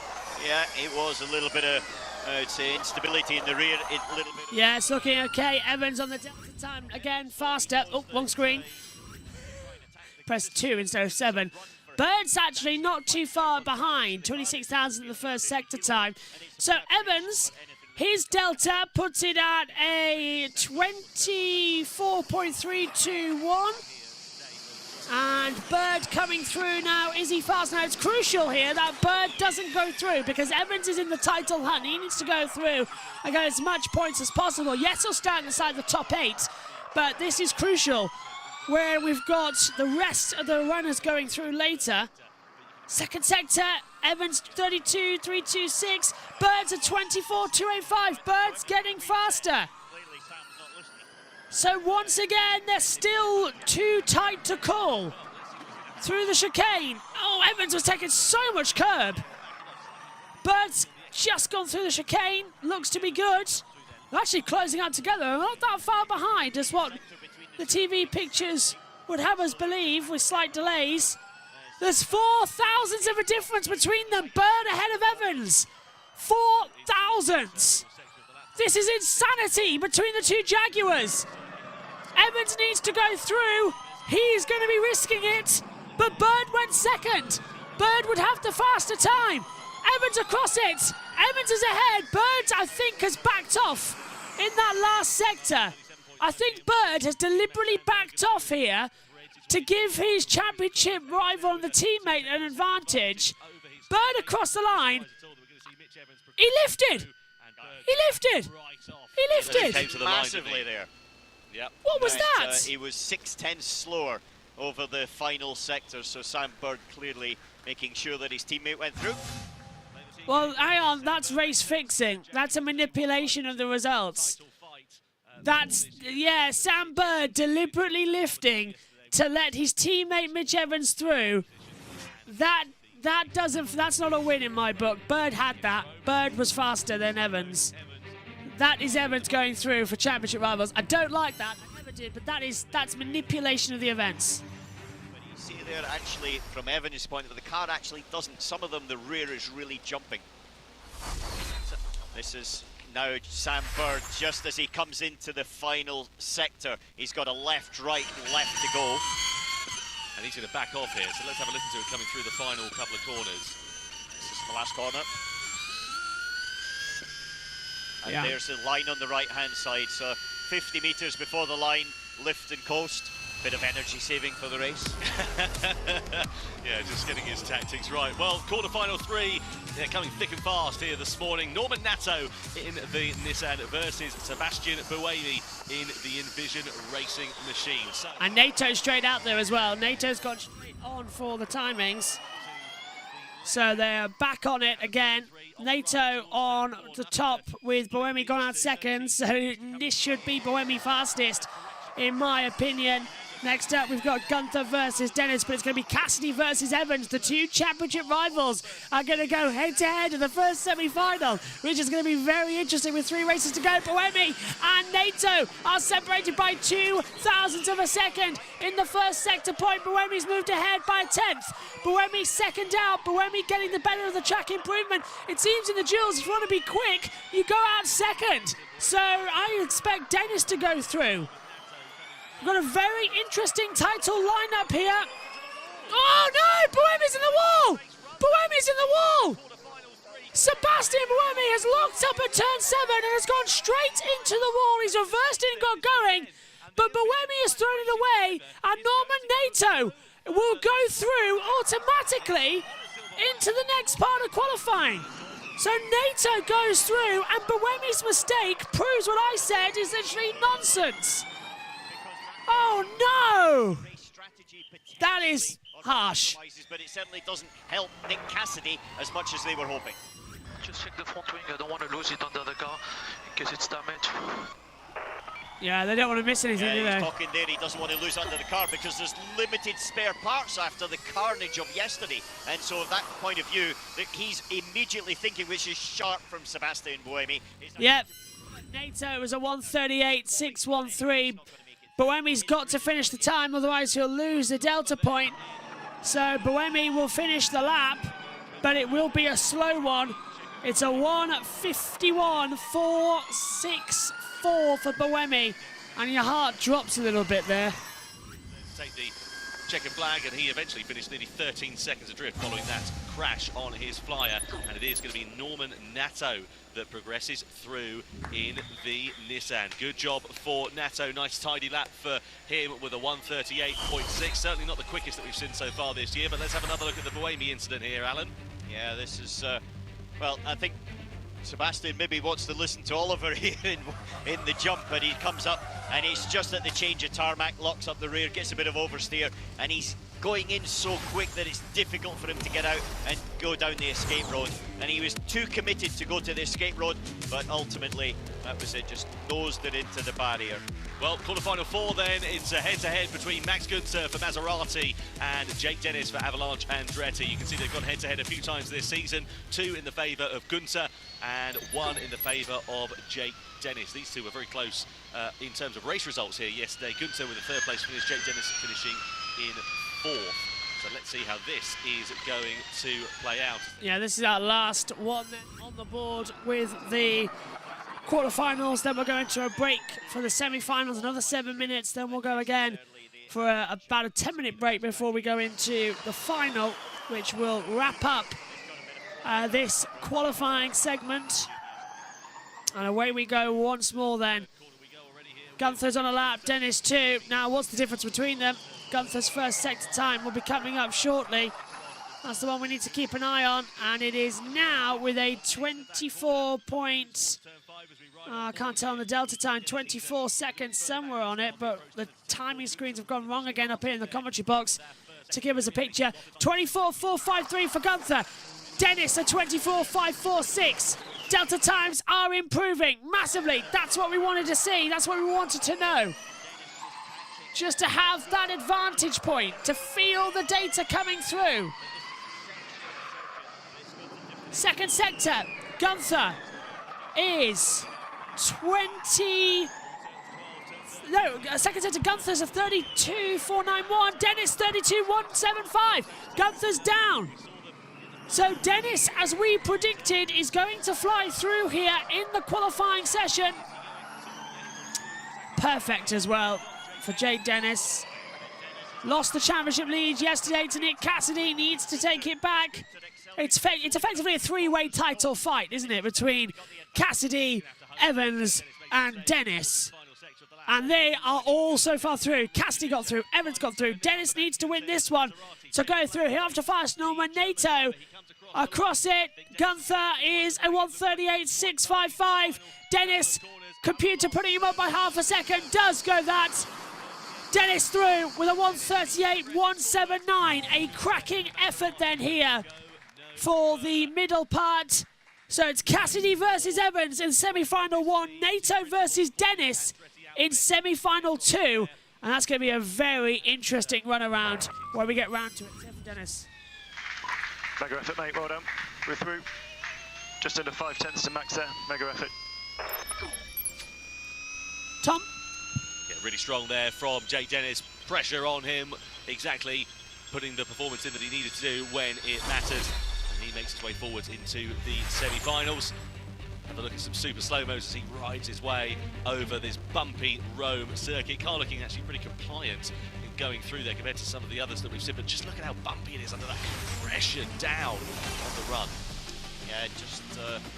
Yeah, it was a little bit of, I'd say, instability in the rear. Yeah, it's looking okay. Evans on the delta time again, faster. Oh, wrong screen. Press 2 instead of 7. Bird's actually not too far behind, 26,000 in the first sector time. So Evans His delta puts it at a 24.321. And Bird coming through now. Is he fast? Now it's crucial here that Bird doesn't go through because Evans is in the title hunt. He needs to go through and get as much points as possible. Yes, he'll start inside the top 8, but this is crucial where we've got the rest of the runners going through later. Second sector, Evans 32.326, Bird's at 24.285. Bird's getting faster. So once again, they're still too tight to call. Through the chicane. Oh, Evans was taking so much curb. Bird's just gone through the chicane. Looks to be good. They're actually closing out together. Not that far behind is what the TV pictures would have us believe with slight delays. There's 4 thousandths of a difference between them. Bird ahead of Evans. 4 thousandths. This is insanity between the two Jaguars. Evans needs to go through. He's going to be risking it. But Bird went second. Bird would have the faster time. Evans across it. Evans is ahead. Bird, I think, has backed off in that last sector. I think Bird has deliberately backed off here to give his championship rival and the teammate an advantage. Bird across the line. He lifted. He lifted. He lifted. Came to the massively line, there. Yep. What was that? He was 6/10 slower over the final sector, so Sam Bird clearly making sure that his teammate went through. Well, hang on, that's race fixing. That's a manipulation of the results. That's, yeah, Sam Bird deliberately lifting to let his teammate Mitch Evans through. That's not a win in my book. Bird had that. Bird was faster than Evans. That is Evans going through for championship rivals. I don't like that. I never did, but that's manipulation of the events. You see there, actually, from Evans' point, that the car actually doesn't. Some of them, the rear is really jumping. So this is now Sam Bird, just as he comes into the final sector. He's got a left, right, left to go. And he's going to back off here, so let's have a listen to it coming through the final couple of corners. This is the last corner. And yeah, there's the line on the right-hand side, so 50 metres before the line, lift and coast. Bit of energy saving for the race. Yeah, just getting his tactics right. Well, quarter-final 3, they're coming thick and fast here this morning. Norman Nato in the Nissan versus Sebastian Buemi in the Envision Racing Machine. So and Nato's straight out there as well. Nato's got straight on for the timings. So they're back on it again. Nato on the top with Buemi gone out second. So this should be Buemi fastest, in my opinion. Next up, we've got Gunther versus Dennis, but it's going to be Cassidy versus Evans. The two championship rivals are going to go head-to-head in the first semi-final, which is going to be very interesting with 3 races to go. Buemi and Nato are separated by 2 thousandths of a second in the first sector point. Buemi's moved ahead by a 10th. Buemi second out. Buemi getting the better of the track improvement. It seems in the duels, if you want to be quick, you go out second. So I expect Dennis to go through. We've got a very interesting title lineup here. Oh no! Buemi's in the wall! Buemi's in the wall! Sebastian Buemi has locked up at turn 7 and has gone straight into the wall. He's reversed it and got going, but Buemi has thrown it away, and Norman Nato will go through automatically into the next part of qualifying. So Nato goes through, and Buemi's mistake proves what I said is literally nonsense. Oh no! That is harsh. But it certainly doesn't help Nick Cassidy as much as they were hoping. Just check the front wing, I don't want to lose it under the car in case it's damaged. Yeah, they don't want to miss anything, do He's they? talking there, he doesn't want to lose under the car because there's limited spare parts after the carnage of yesterday. And so at that point of view, he's immediately thinking, which is sharp from Sebastian Buemi. Yep. Nato was a 1:38.613. Buemi's got to finish the time, otherwise he'll lose the delta point. So Buemi will finish the lap, but it will be a slow one. It's a 1:51.464 for Buemi, and your heart drops a little bit there. take the checkered flag, and he eventually finished nearly 13 seconds adrift following that crash on his flyer. And it is going to be Norman Nato that progresses through in the Nissan. Good job for Nato. Nice tidy lap for him with a 1:38.6. Certainly not the quickest that we've seen so far this year, but let's have another look at the Buemi incident here, Alan. Yeah, this is, well, I think Sebastian maybe wants to listen to Oliver here in the jump, but he comes up and he's just at the change of tarmac, locks up the rear, gets a bit of oversteer, and he's going in so quick that it's difficult for him to get out and go down the escape road. And he was too committed to go to the escape road, but ultimately that was it, just nosed it into the barrier. Well, quarterfinal 4 then, it's a head-to-head between Max Günther for Maserati and Jake Dennis for Avalanche Andretti. You can see they've gone head-to-head a few times this season, 2 in the favour of Günther and 1 in the favour of Jake Dennis. These two were very close in terms of race results here yesterday. Günther with a third place finish, Jake Dennis finishing in 4th. So let's see how this is going to play out. Yeah, this is our last one then on the board with the quarterfinals. Then we'll go into a break for the semi-finals, another 7 minutes. Then we'll go again for about a 10-minute break before we go into the final, which will wrap up this qualifying segment. And away we go once more then. Günther's on a lap, Dennis too. Now, what's the difference between them? Günther's first sector time will be coming up shortly. That's the one we need to keep an eye on. And it is now with a 24 point... I can't tell on the Delta time, 24 seconds somewhere on it, but the timing screens have gone wrong again up here in the commentary box to give us a picture. 24.453 for Günther. Dennis a 24.546. Delta times are improving massively. That's what we wanted to see. That's what we wanted to know. Just to have that advantage point, to feel the data coming through. Second sector, Günther is 20... No, second sector, Günther's a 32.491. Dennis 32.175. Günther's down. So Dennis, as we predicted, is going to fly through here in the qualifying session. Perfect as well for Jake Dennis. Lost the championship lead yesterday to Nick Cassidy, needs to take it back. It's effectively a three-way title fight, isn't it, between Cassidy, Evans and Dennis. And they are all so far through. Cassidy got through, Evans got through. Dennis needs to win this one to go through. He'll have to fast Norman Nato across it. Günther is a 1:38.655. Dennis, computer putting him up by half a second, does go that. Dennis through with a 1:38.179. A cracking effort then here for the middle part. So it's Cassidy versus Evans in semi-final 1. Nato versus Dennis in semi-final 2. And that's going to be a very interesting run around when we get round to it. Dennis. Mega effort, mate. Well done. We're through. Just under 5/10 to max there. Mega effort. Tom? Yeah, really strong there from Jake Dennis. Pressure on him. Exactly putting the performance in that he needed to do when it mattered. And he makes his way forwards into the semi-finals. Have a look at some super slow-mos as he rides his way over this bumpy Rome circuit. Car looking actually pretty compliant in going through there compared to some of the others that we've seen, but just look at how bumpy it is under that compression down on the run. Yeah, just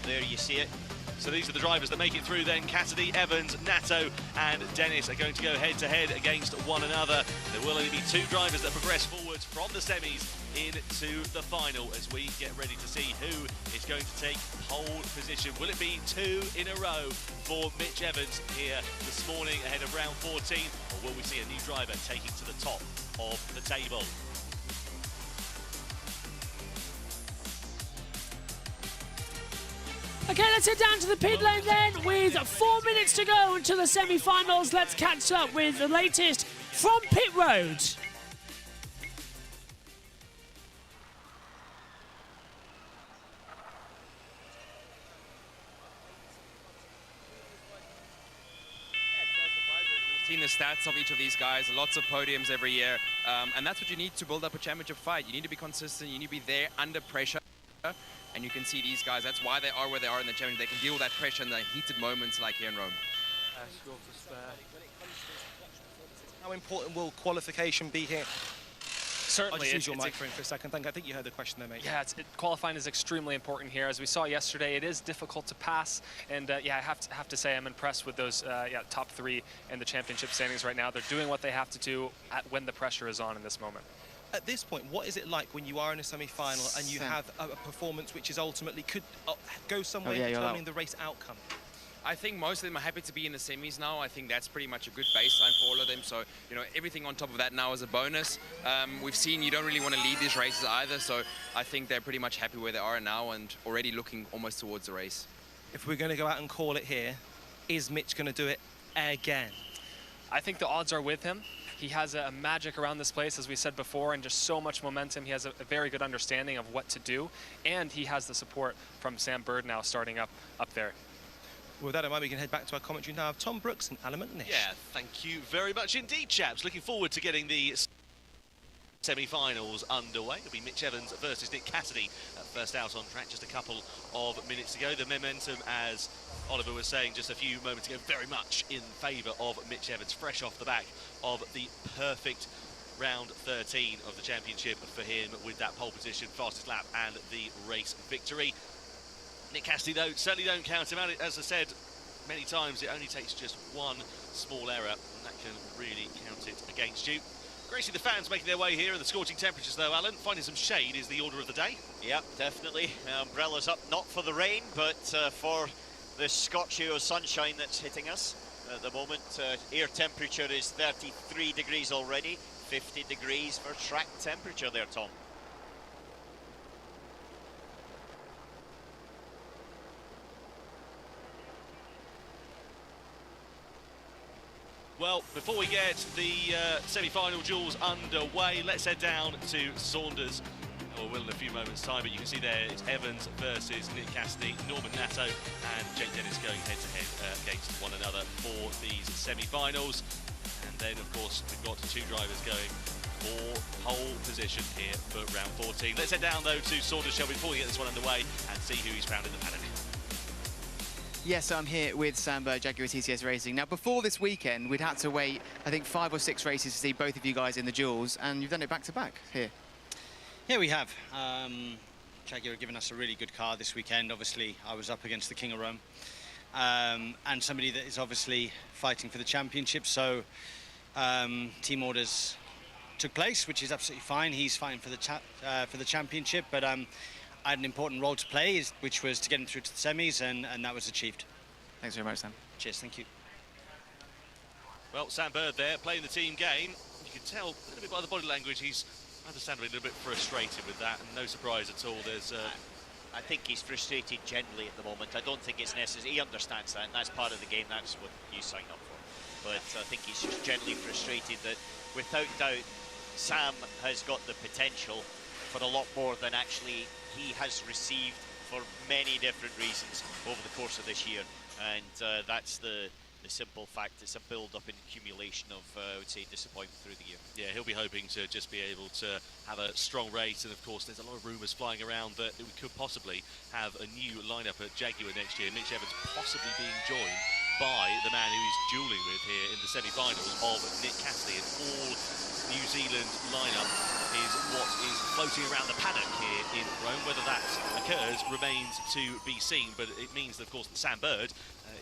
there you see it. So these are the drivers that make it through then. Cassidy, Evans, Nato and Dennis are going to go head-to-head against one another. There will only be 2 drivers that progress forwards from the semis into the final as we get ready to see who is going to take pole position. Will it be 2 in a row for Mitch Evans here this morning ahead of round 14, or will we see a new driver taking to the top of the table? Okay, let's head down to the pit lane then with 4 minutes to go until the semi-finals. Let's catch up with the latest from pit road. Seen the stats of each of these guys, lots of podiums every year, and that's what you need to build up a championship fight. You need to be consistent, you need to be there under pressure. And you can see these guys, that's why they are where they are in the championship. They can deal with that pressure in the heated moments like here in Rome. How important will qualification be here? Certainly. I'll just use your it's microphone for a second. I think you heard the question there, mate. Yeah, qualifying is extremely important here. As we saw yesterday, it is difficult to pass. And yeah, I have to say I'm impressed with those top 3 in the championship standings right now. They're doing what they have to do when the pressure is on in this moment. At this point, what is it like when you are in a semi-final and you have a performance which is ultimately could go somewhere in determining the race outcome? I think most of them are happy to be in the semis now. I think that's pretty much a good baseline for all of them. So, you know, everything on top of that now is a bonus. We've seen you don't really want to lead these races either. So I think they're pretty much happy where they are now and already looking almost towards the race. If we're going to go out and call it here, is Mitch going to do it again? I think the odds are with him. He has a magic around this place, as we said before, and just so much momentum. He has a very good understanding of what to do, and he has the support from Sam Bird now starting up there. With that in mind, we can head back to our commentary now of Tom Brooks and Alan McNish. Yeah, thank you very much indeed, chaps. Looking forward to getting the semi-finals underway. It'll be Mitch Evans versus Nick Cassidy, first out on track just a couple of minutes ago. The momentum, as Oliver was saying just a few moments ago, very much in favour of Mitch Evans, fresh off the back of the perfect round 13 of the championship for him with that pole position, fastest lap and the race victory. Nick Cassidy, though, certainly don't count him out. As I said many times, it only takes just one small error, and that can really count it against you. Great to see the fans making their way here in the scorching temperatures, though, Alan. Finding some shade is the order of the day. Yeah, definitely. Umbrellas up, not for the rain, but for the scorchio of sunshine that's hitting us at the moment. Air temperature is 33 degrees already, 50 degrees for track temperature there, Tom. Well, before we get the semi-final duels underway, let's head down to Saunders. Or will in a few moments' time, but you can see there it's Evans versus Nick Cassidy, Norman Natto and Jake Dennis going head-to-head against one another for these semi-finals. And then, of course, we've got 2 drivers going for pole position here for round 14. Let's head down, though, to Saunders, Shelby, before we get this one underway and see who he's found in the paddock. Yes, I'm here with Sam Bird, Jaguar TCS Racing. Now, before this weekend, we'd had to wait, I think, 5 or 6 races to see both of you guys in the duels, and you've done it back-to-back here. Yeah, we have. Jaguar have given us a really good car this weekend. Obviously, I was up against the King of Rome, and somebody that is obviously fighting for the championship. So, team orders took place, which is absolutely fine. He's fighting for the championship, but I had an important role to play, which was to get him through to the semis, and that was achieved. Thanks very much, Sam. Cheers, thank you. Well, Sam Bird there, playing the team game. You can tell a little bit by the body language, he's understandably a little bit frustrated with that, and no surprise at all. There's I think he's frustrated generally at the moment. I don't think it's necessary. He understands that, and that's part of the game. That's what you sign up for. But I think he's just generally frustrated that, without doubt, Sam has got the potential for a lot more than actually he has received for many different reasons over the course of this year. And that's the simple fact. It's a build-up and accumulation of, I would say, disappointment through the year. Yeah, he'll be hoping to just be able to have a strong race, and of course there's a lot of rumours flying around that we could possibly have a new lineup at Jaguar next year. Mitch Evans possibly being joined by the man who he's duelling with here in the semi-finals of Nick Cassidy, and all New Zealand lineup is what is floating around the paddock here in Rome. Whether that occurs remains to be seen, but it means, of course, that Sam Bird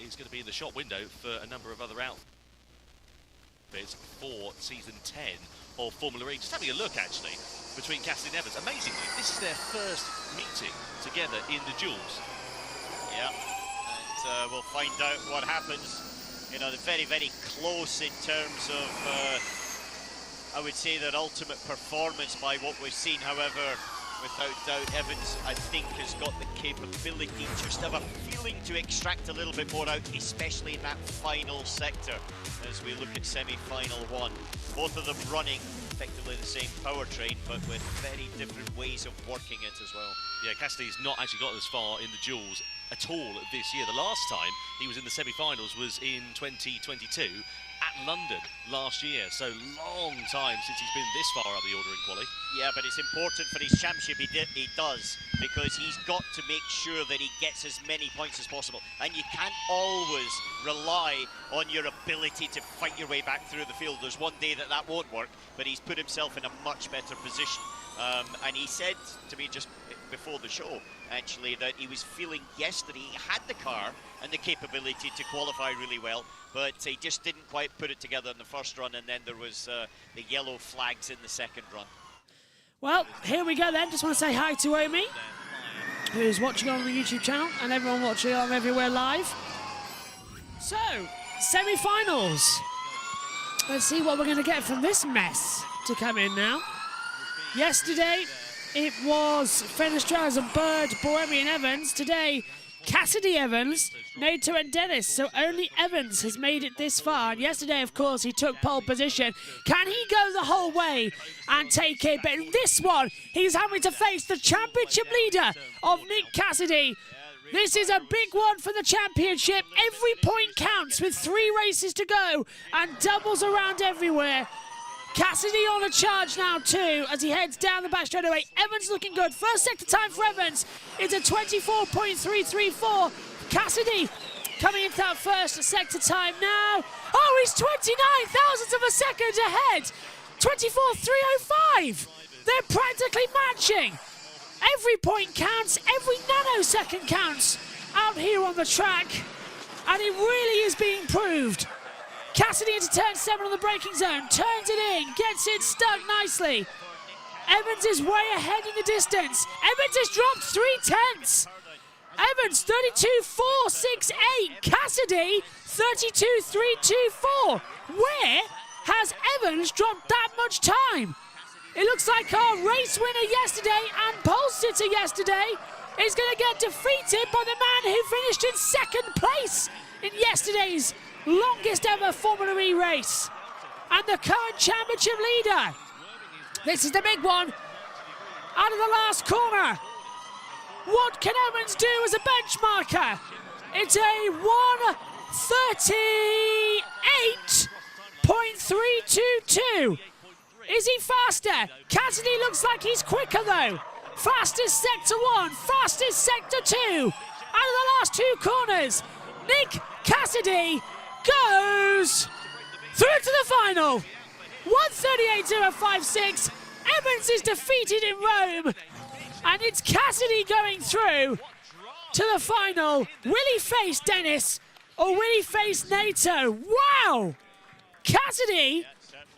is going to be in the shop window for a number of other outfits for season 10 of Formula E. Just having a look, actually, between Cassidy and Evans. Amazingly, this is their first meeting together in the duels. Yeah, and we'll find out what happens. You know, they're very, very close in terms of, I would say, their ultimate performance by what we've seen. However, without doubt, Evans, I think, has got the capability just have a feeling to extract a little bit more out, especially in that final sector, as we look at semi-final 1. Both of them running effectively the same powertrain, but with very different ways of working it as well. Yeah, Cassidy's not actually got as far in the duels at all this year. The last time he was in the semi-finals was in 2022 at London last year. So long time since he's been this far up the order in quali. Yeah, but it's important for his championship, he does, because he's got to make sure that he gets as many points as possible. And you can't always rely on your ability to fight your way back through the field. There's one day that won't work, but he's put himself in a much better position. And he said to me just before the show, actually, that he was feeling yesterday he had the car and the capability to qualify really well, but he just didn't quite put it together in the first run, and then there was the yellow flags in the second run. Well, here we go then. Just want to say hi to Omi, who's watching on the YouTube channel, and everyone watching on Everywhere Live. So, semi-finals. Let's see what we're going to get from this mess to come in now. Yesterday, it was Fenestrals and Bird, Bohemian Evans. Today, Cassidy Evans, Nato and Dennis. So only Evans has made it this far. And yesterday, of course, he took pole position. Can he go the whole way and take it? But in this one, he's having to face the championship leader of Nick Cassidy. This is a big one for the championship. Every point counts with 3 races to go and doubles around everywhere. Cassidy on a charge now too as he heads down the back straightaway. Evans looking good. First sector time for Evans is a 24.334. Cassidy coming into that first sector time now. Oh, he's 29 thousandths of a second ahead. 24.305. They're practically matching. Every point counts. Every nanosecond counts out here on the track. And it really is being proved. Cassidy into turn 7 on the braking zone, turns it in, gets it stuck nicely. Evans is way ahead in the distance. Evans has dropped 3 tenths. Evans 32.468. Cassidy 32.324. Where has Evans dropped that much time? It looks like our race winner yesterday and pole sitter yesterday is going to get defeated by the man who finished in 2nd place in yesterday's longest ever Formula E race. And the current championship leader. This is the big one. Out of the last corner. What can Evans do as a benchmarker? It's a 1:38.322. Is he faster? Cassidy looks like he's quicker though. Fastest sector 1, fastest sector 2. Out of the last 2 corners, Nick Cassidy goes through to the final. 1:38.056. Evans is defeated in Rome. And it's Cassidy going through to the final. Will he face Dennis or will he face Nato? Wow! Cassidy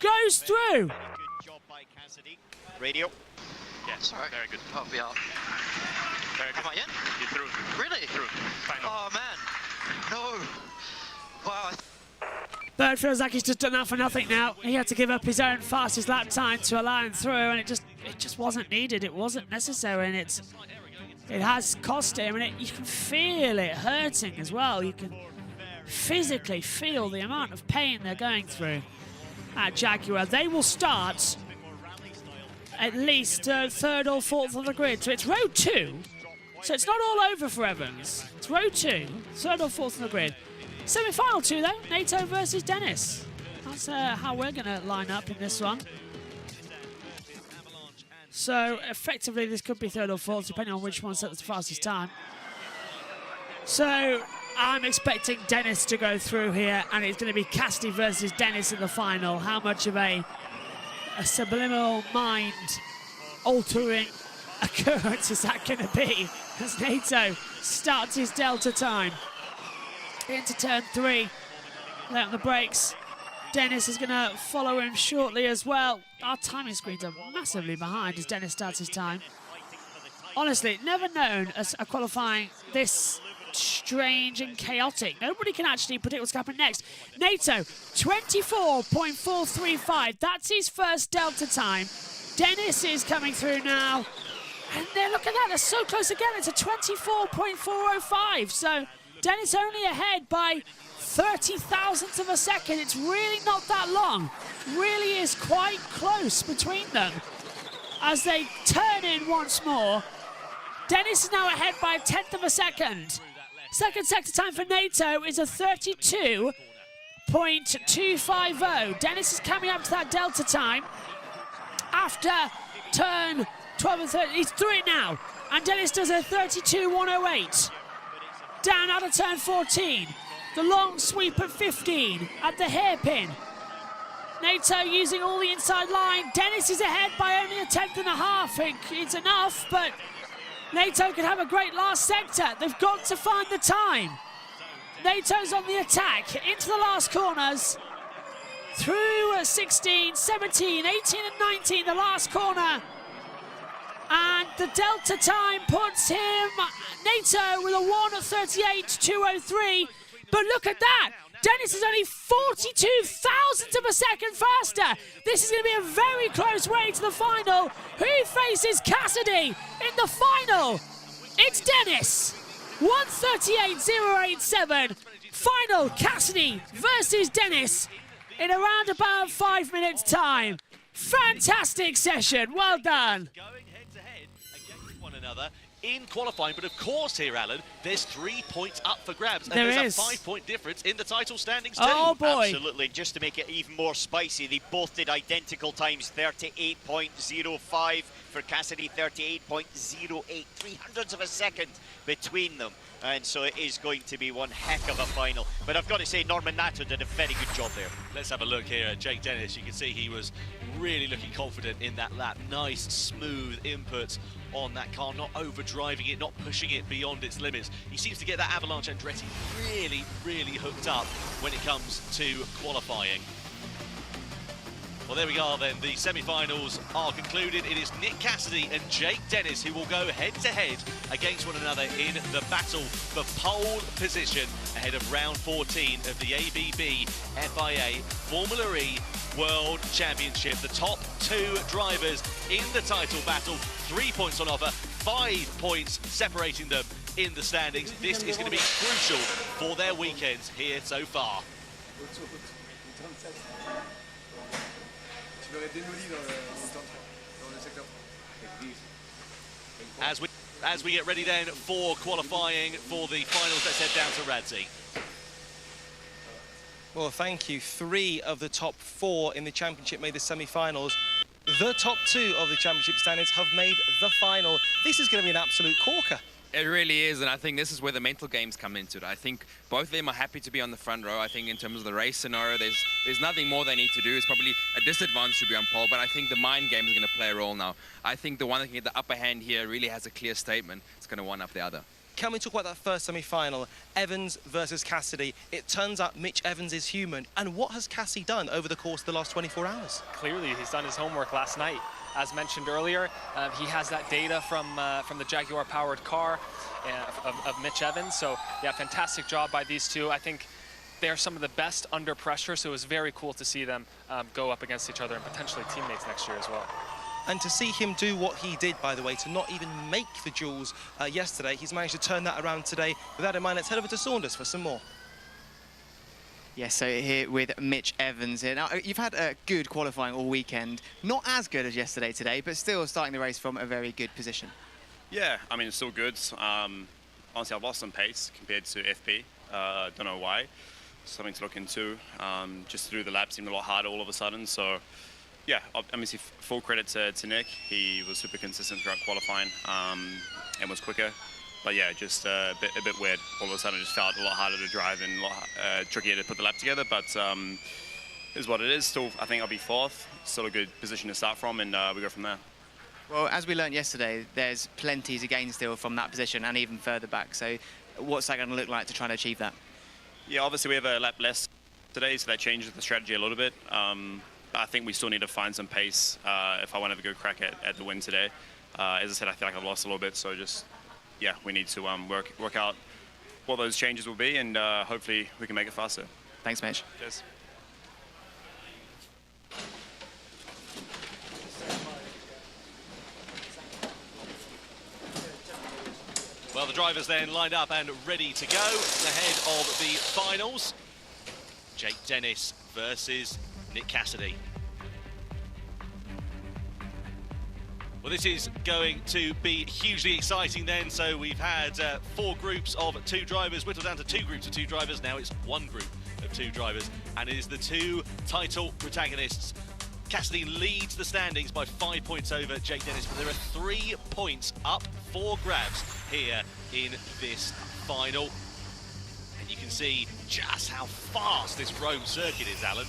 goes through. Good job by Cassidy. Radio. Yes, right. very good. Oh, we are. Very good. Am I in? You're through. Really? Through. Final. Oh, man. No. Wow. Bird feels like he's just done that for nothing now. He had to give up his own fastest lap time to allow him through, and it just wasn't needed. It wasn't necessary, and it has cost him, and you can feel it hurting as well. You can physically feel the amount of pain they're going through at Jaguar. They will start at least 3rd or 4th on the grid. So it's row 2. So it's not all over for Evans. It's row 2, 3rd or 4th on the grid. Semi-final 2 though, Nato versus Dennis. That's how we're going to line up in this one. So effectively this could be 3rd or 4th, depending on which one sets the fastest time. So I'm expecting Dennis to go through here, and it's going to be Cassidy versus Dennis in the final. How much of a subliminal mind-altering occurrence is that going to be as Nato starts his delta time? Into turn 3, late on the brakes. Dennis is going to follow him shortly as well. Our timing screens are massively behind as Dennis starts his time. Honestly, never known a qualifying this strange and chaotic. Nobody can actually predict what's happening next. Nato, 24.435. That's his first delta time. Dennis is coming through now. And then look at that, they're so close again. It's a 24.405. So Dennis only ahead by 30 thousandths of a second. It's really not that long. Really is quite close between them. As they turn in once more, Dennis is now ahead by 1/10 of a second. Second sector time for NATO is a 32.250. Dennis is coming up to that delta time after turn 12 and 13. He's through it now. And Dennis does a 32.108. Down out of turn 14. The long sweep at 15 at the hairpin. NATO using all the inside line. Dennis is ahead by only a 10th and a half. It's enough, but NATO could have a great last sector. They've got to find the time. NATO's on the attack into the last corners. Through 16, 17, 18 and 19, the last corner. And the delta time puts him, NATO, with a 1:38.203. But look at that. Dennis is only 42 thousandths of a second faster. This is going to be a very close way to the final. Who faces Cassidy in the final? It's Dennis. 1:38.087. Final, Cassidy versus Dennis in around about 5 minutes' time. Fantastic session. Well done. Going head-to-head against one another in qualifying, but of course here, Alan, there's 3 points up for grabs, and there's a 5-point difference in the title standings too. Oh boy. Absolutely, just to make it even more spicy, they both did identical times, 38.05 for Cassidy, 38.08, 300ths of a second between them. And so it is going to be one heck of a final. But I've got to say, Norman Nato did a very good job there. Let's have a look here at Jake Dennis. You can see he was really looking confident in that lap. Nice, smooth inputs on that car, not overdriving it, not pushing it beyond its limits. He seems to get that Avalanche Andretti really, really hooked up when it comes to qualifying. Well, there we go then. The semi-finals are concluded. It is Nick Cassidy and Jake Dennis who will go head-to-head against one another in the battle for pole position ahead of round 14 of the ABB FIA Formula E World Championship. The top two drivers in the title battle. 3 points on offer, 5 points separating them in the standings. This is going to be crucial for their weekends here so far. As we get ready then for qualifying for the finals, let's head down to Radzi. Well, thank you. 3 of the top 4 in the championship made the semi-finals. The top 2 of the championship standings have made the final. This is going to be an absolute corker. It really is, and I think this is where the mental games come into it. I think both of them are happy to be on the front row. I think in terms of the race scenario, there's nothing more they need to do. It's probably a disadvantage to be on pole, but I think the mind game is going to play a role now. I think the one that can get the upper hand here really has a clear statement. It's going to one up the other. Can we talk about that first semi-final, Evans versus Cassidy? It turns out Mitch Evans is human. And what has Cassie done over the course of the last 24 hours? Clearly, he's done his homework last night. As mentioned earlier, he has that data from the Jaguar-powered car of Mitch Evans. So, yeah, fantastic job by these two. I think they're some of the best under pressure, so it was very cool to see them go up against each other and potentially teammates next year as well. And to see him do what he did, by the way, to not even make the duels yesterday, he's managed to turn that around today. With that in mind, let's head over to Saunders for some more. Yes, so here with Mitch Evans here. Now, you've had a good qualifying all weekend. Not as good as yesterday today, but still starting the race from a very good position. Yeah, I mean, it's still good. Honestly, I've lost some pace compared to FP. Don't know why. Something to look into. Just through the lap seemed a lot harder all of a sudden. So, yeah, obviously full credit to Nick. He was super consistent throughout qualifying and was quicker. But yeah, just a bit weird. All of a sudden, it just felt a lot harder to drive and a lot trickier to put the lap together. But is what it is. Still, I think I'll be 4th. Still a good position to start from, and we go from there. Well, as we learned yesterday, there's plenty to gain still from that position and even further back. So what's that going to look like to try and achieve that? Yeah, obviously we have a lap less today, so that changes the strategy a little bit. I think we still need to find some pace if I want to have a good crack at the win today. As I said, I feel like I've lost a little bit, so just, yeah, we need to work out what those changes will be, and hopefully we can make it faster. Thanks, Mitch. Cheers. Well, the drivers then lined up and ready to go ahead of the finals. Jake Dennis versus Nick Cassidy. Well, this is going to be hugely exciting then. So we've had 4 groups of 2 drivers, whittled down to 2 groups of 2 drivers. Now it's 1 group of 2 drivers, and it is the 2 title protagonists. Cassidy leads the standings by 5 points over Jake Dennis, but there are 3 points up for grabs here in this final. And you can see just how fast this Rome circuit is, Alan.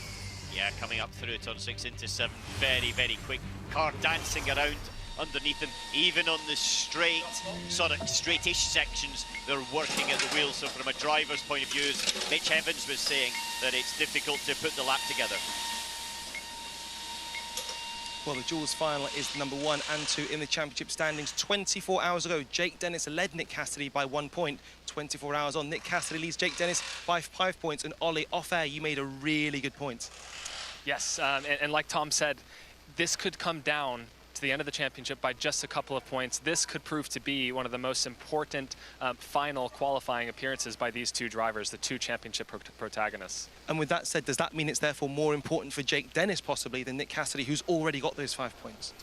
Yeah, coming up through turn 6 into 7, very, very quick. Car dancing around underneath them, even on the straight, sort of straightish sections, they're working at the wheel. So from a driver's point of view, as Mitch Evans was saying, that it's difficult to put the lap together. Well, the Jules final is number 1 and 2 in the championship standings. 24 hours ago, Jake Dennis led Nick Cassidy by 1 point. 24 hours on, Nick Cassidy leads Jake Dennis by 5 points. And Ollie, off air, you made a really good point. Yes, and like Tom said, this could come down to the end of the championship by just a couple of points. This could prove to be one of the most important final qualifying appearances by these 2 drivers, the 2 championship protagonists. And with that said, does that mean it's therefore more important for Jake Dennis possibly than Nick Cassidy, who's already got those 5 points?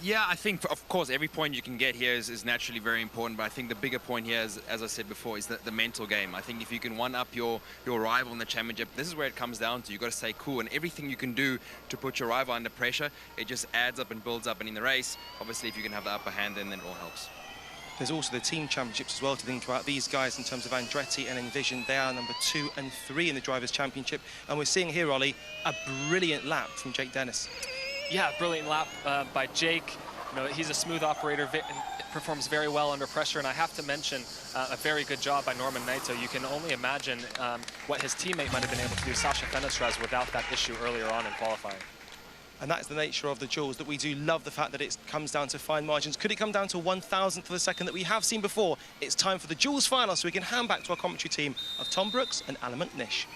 Yeah, I think, of course, every point you can get here is naturally very important, but I think the bigger point here, is, as I said before, is the mental game. I think if you can one-up your rival in the championship, this is where it comes down to. You've got to stay cool, and everything you can do to put your rival under pressure, it just adds up and builds up, and in the race, obviously, if you can have the upper hand, then it all helps. There's also the team championships as well to think about. These guys, in terms of Andretti and Envision, they are number 2 and 3 in the Drivers' Championship, and we're seeing here, Ollie, a brilliant lap from Jake Dennis. Yeah, brilliant lap by Jake. You know, he's a smooth operator, performs very well under pressure, and I have to mention a very good job by Norman Naito. You can only imagine what his teammate might have been able to do, Sasha Fenestraz, without that issue earlier on in qualifying. And that's the nature of the Jules, that we do love the fact that it comes down to fine margins. Could it come down to 1,000th of a second that we have seen before? It's time for the Jules final, so we can hand back to our commentary team of Tom Brooks and Alan McNish.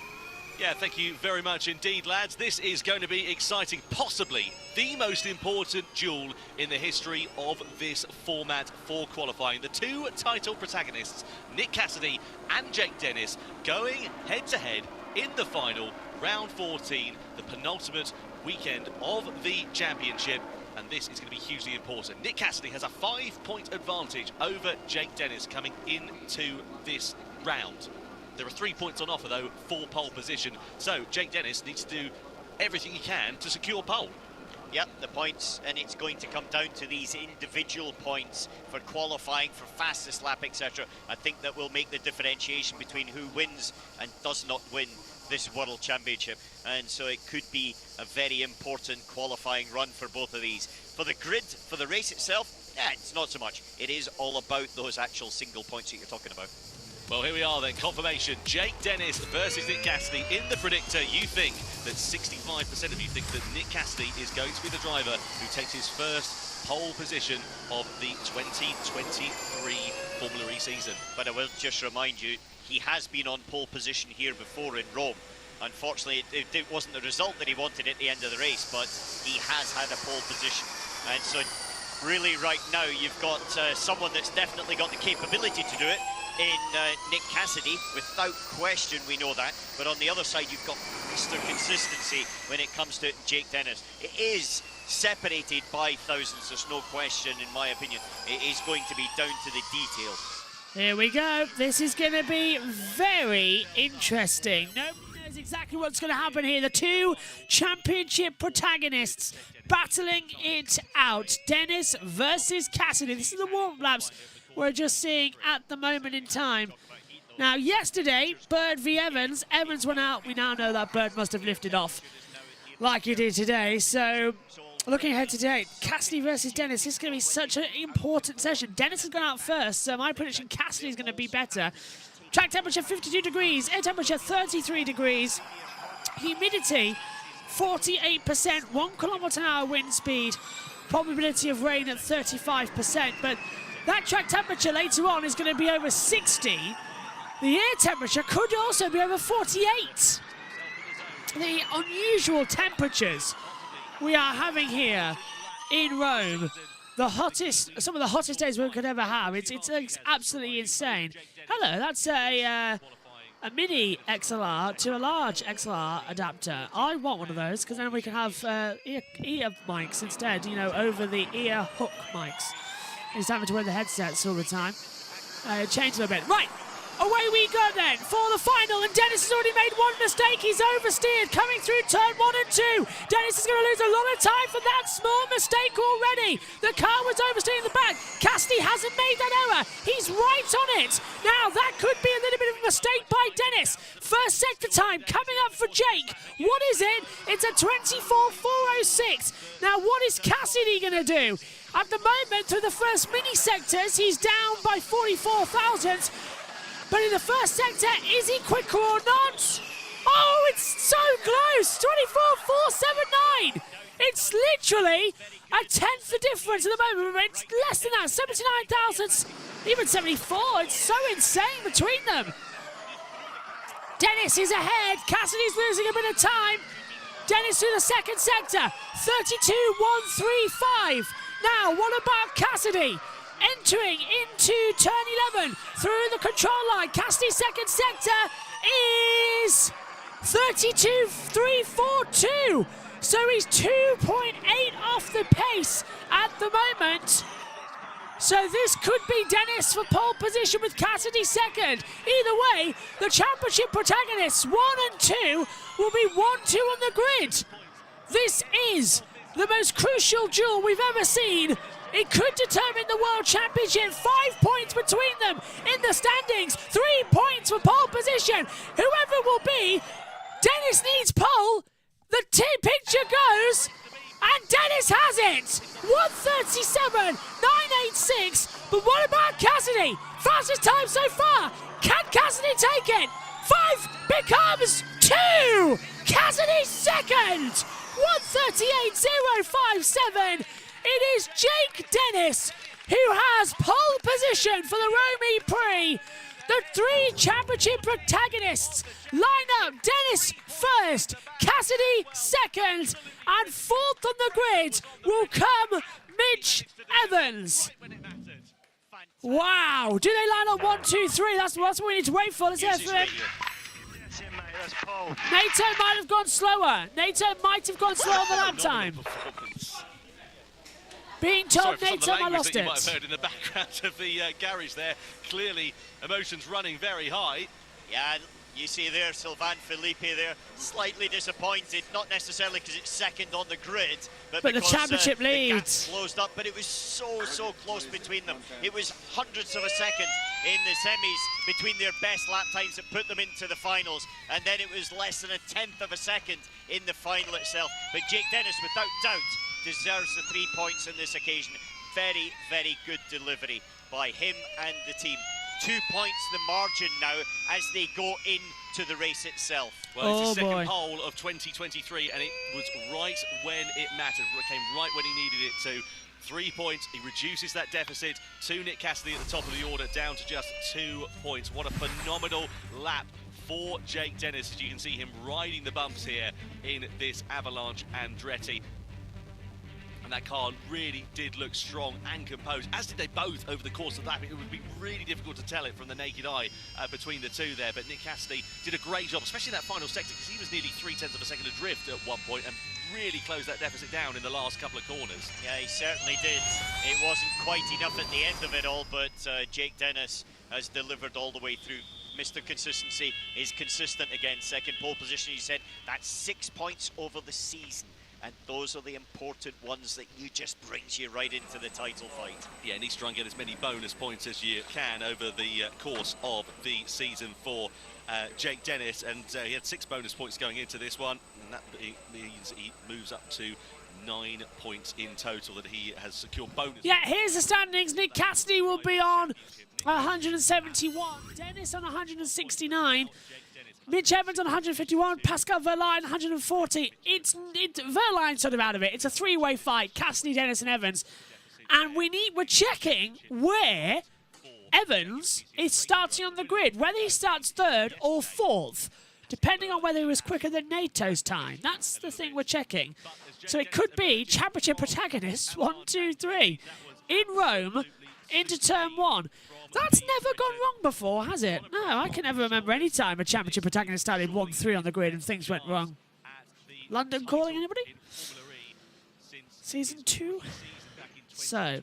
Yeah, thank you very much indeed, lads. This is going to be exciting, possibly the most important duel in the history of this format for qualifying. The 2 title protagonists, Nick Cassidy and Jake Dennis, going head-to-head in the final, round 14, the penultimate weekend of the championship. And this is going to be hugely important. Nick Cassidy has a 5-point advantage over Jake Dennis coming into this round. There are 3 points on offer, though, for pole position. So Jake Dennis needs to do everything he can to secure pole. Yep, the points, and it's going to come down to these individual points for qualifying, for fastest lap, etc. I think that will make the differentiation between who wins and does not win this World Championship. And so it could be a very important qualifying run for both of these. For the grid, for the race itself, yeah, it's not so much. It is all about those actual single points that you're talking about. Well, here we are then, confirmation. Jake Dennis versus Nick Cassidy. In the predictor, you think that 65% of you think that Nick Cassidy is going to be the driver who takes his first pole position of the 2023 Formula E season. But I will just remind you, he has been on pole position here before in Rome. Unfortunately, it wasn't the result that he wanted at the end of the race, but he has had a pole position. And so really right now, you've got someone that's definitely got the capability to do it in Nick Cassidy, without question, we know that. But on the other side, you've got Mr. Consistency when it comes to Jake Dennis. It is separated by thousands, there's no question, in my opinion. It is going to be down to the details. Here we go. This is going to be very interesting. Nobody knows exactly what's going to happen here. The 2 championship protagonists battling it out. Dennis versus Cassidy. This is the warm-up laps we're just seeing at the moment in time. Now, yesterday, Bird v Evans. Evans went out. We now know that Bird must have lifted off like he did today. So, looking ahead to today, Cassidy versus Dennis. This is going to be such an important session. Dennis has gone out first, so my prediction, Cassidy is going to be better. Track temperature 52 degrees, air temperature 33 degrees, humidity 48%, 1 km/h wind speed, probability of rain at 35%. But that track temperature later on is going to be over 60. The air temperature could also be over 48. The unusual temperatures we are having here in Rome, the hottest, some of the hottest days we could ever have. It's absolutely insane. Hello, that's a mini XLR to a large XLR adapter. I want one of those because then we can have ear mics instead, you know, over the ear hook mics. Instead of having to wear the headsets all the time. Change a little bit. Right, away we go then for the final, and Dennis has already made one mistake. He's oversteered coming through turn 1 and 2. Dennis is going to lose a lot of time for that small mistake already. The car was oversteering the back. Cassidy hasn't made that error. He's right on it. Now that could be a little bit of a mistake by Dennis. First sector time coming up for Jake. What is it? It's a 24.406. Now what is Cassidy going to do? At the moment, through the first mini sectors, he's down by 44 thousandths. But in the first sector, is he quicker or not? Oh, it's so close! 24.479! It's literally a tenth the difference at the moment. It's less than that, 79 thousandths, even 74. It's so insane between them. Dennis is ahead. Cassidy's losing a bit of time. Dennis through the second sector, 32.135. Now, what about Cassidy? Entering into turn 11 through the control line. Cassidy's second sector is 32.342. So he's 2.8 off the pace at the moment. So this could be Dennis for pole position with Cassidy second. Either way, the championship protagonists 1 and 2 will be 1-2 on the grid. This is the most crucial duel we've ever seen. It could determine the World Championship. 5 points between them in the standings. 3 points for pole position. Whoever will be, Dennis needs pole. The picture goes, and Dennis has it. 1:37.986. But what about Cassidy? Fastest time so far. Can Cassidy take it? 5 becomes 2. Cassidy second. 1:38.057. It is Jake Dennis who has pole position for the Romy Prix. The 3 championship protagonists line up. Dennis first, Cassidy second, and fourth on the grid will come Mitch Evans. Wow, do they line up 1, 2, 3? That's what we need to wait for. Let's hear from him. Nato might have gone slower. Nato might have gone slower the lap time. Being told Nato, I lost it. You might have heard in the background of the garage there. Clearly, emotions running very high. Yeah, you see there, Sylvain Philippe there, slightly disappointed, not necessarily because it's second on the grid, but because the championship leads. The gap closed up, but it was so close between them. It was hundredths of a second in the semis between their best lap times that put them into the finals, and then it was less than a tenth of a second in the final itself. But Jake Dennis, without doubt, deserves the 3 points on this occasion. Very, very good delivery by him and the team. 2 points the margin now as they go into the race itself. Well, it's the second pole of 2023, and it was right when it mattered. It came right when he needed it to. 3 points, he reduces that deficit to Nick Cassidy at the top of the order, down to just 2 points. What a phenomenal lap for Jake Dennis, as you can see him riding the bumps here in this Avalanche Andretti. And that car really did look strong and composed, as did they both over the course of that. It would be really difficult to tell it from the naked eye between the two there, but Nick Cassidy did a great job, especially in that final sector, because he was nearly 0.3 of a second adrift at one point and really closed that deficit down in the last couple of corners. Yeah, he certainly did. It wasn't quite enough at the end of it all, but Jake Dennis has delivered all the way through. Mr. Consistency is consistent again. Second pole position, he said, that's 6 points over the season. And those are the important ones that just brings you right into the title fight. Yeah, needs to try and get as many bonus points as you can over the course of the season for Jake Dennis. And he had 6 bonus points going into this one. And that means he moves up to 9 points in total that he has secured bonus. Yeah, here's the standings. Nick Cassidy will be on 171. Dennis on 169. Mitch Evans on 151, Pascal Verlaine 140. It's Verlaine sort of out of it. It's a 3-way fight, Cassidy, Dennis and Evans. And we're checking where Evans is starting on the grid, whether he starts 3rd or 4th, depending on whether he was quicker than NATO's time. That's the thing we're checking. So it could be championship protagonists 1, 2, 3. In Rome, into turn 1. That's never gone wrong before, has it? No, I can never remember any time a championship protagonist started 1-3 on the grid and things went wrong. London calling anybody? Season 2? So,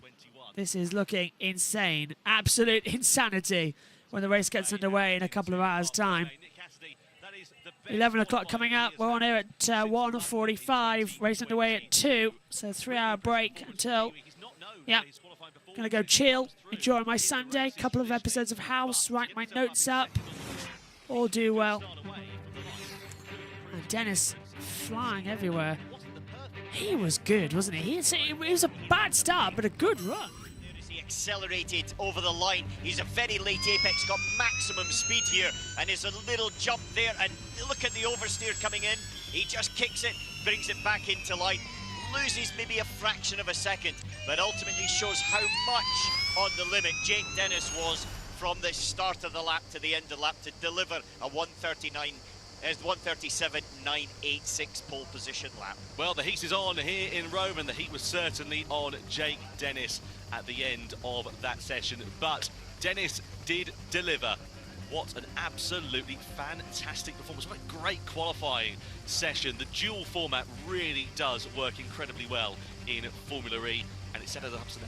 this is looking insane. Absolute insanity when the race gets underway in a couple of hours' time. 11 o'clock coming up. We're on here at 1:45. Race underway at 2. So 3-hour break until, yeah, gonna go chill, enjoy my Sunday. Couple of episodes of House, write my notes up. All do well. And Dennis flying everywhere. He was good, wasn't he? It was a bad start, but a good run. He accelerated over the line. He's a very late apex, got maximum speed here, and there's a little jump there, and look at the oversteer coming in. He just kicks it, brings it back into line, loses maybe a fraction of a second, but ultimately shows how much on the limit Jake Dennis was from the start of the lap to the end of the lap to deliver a 1:37.986 pole position lap. Well, the heat is on here in Rome, and the heat was certainly on Jake Dennis at the end of that session. But Dennis did deliver. What an absolutely fantastic performance. What a great qualifying session. The dual format really does work incredibly well in Formula E, and it set us up as an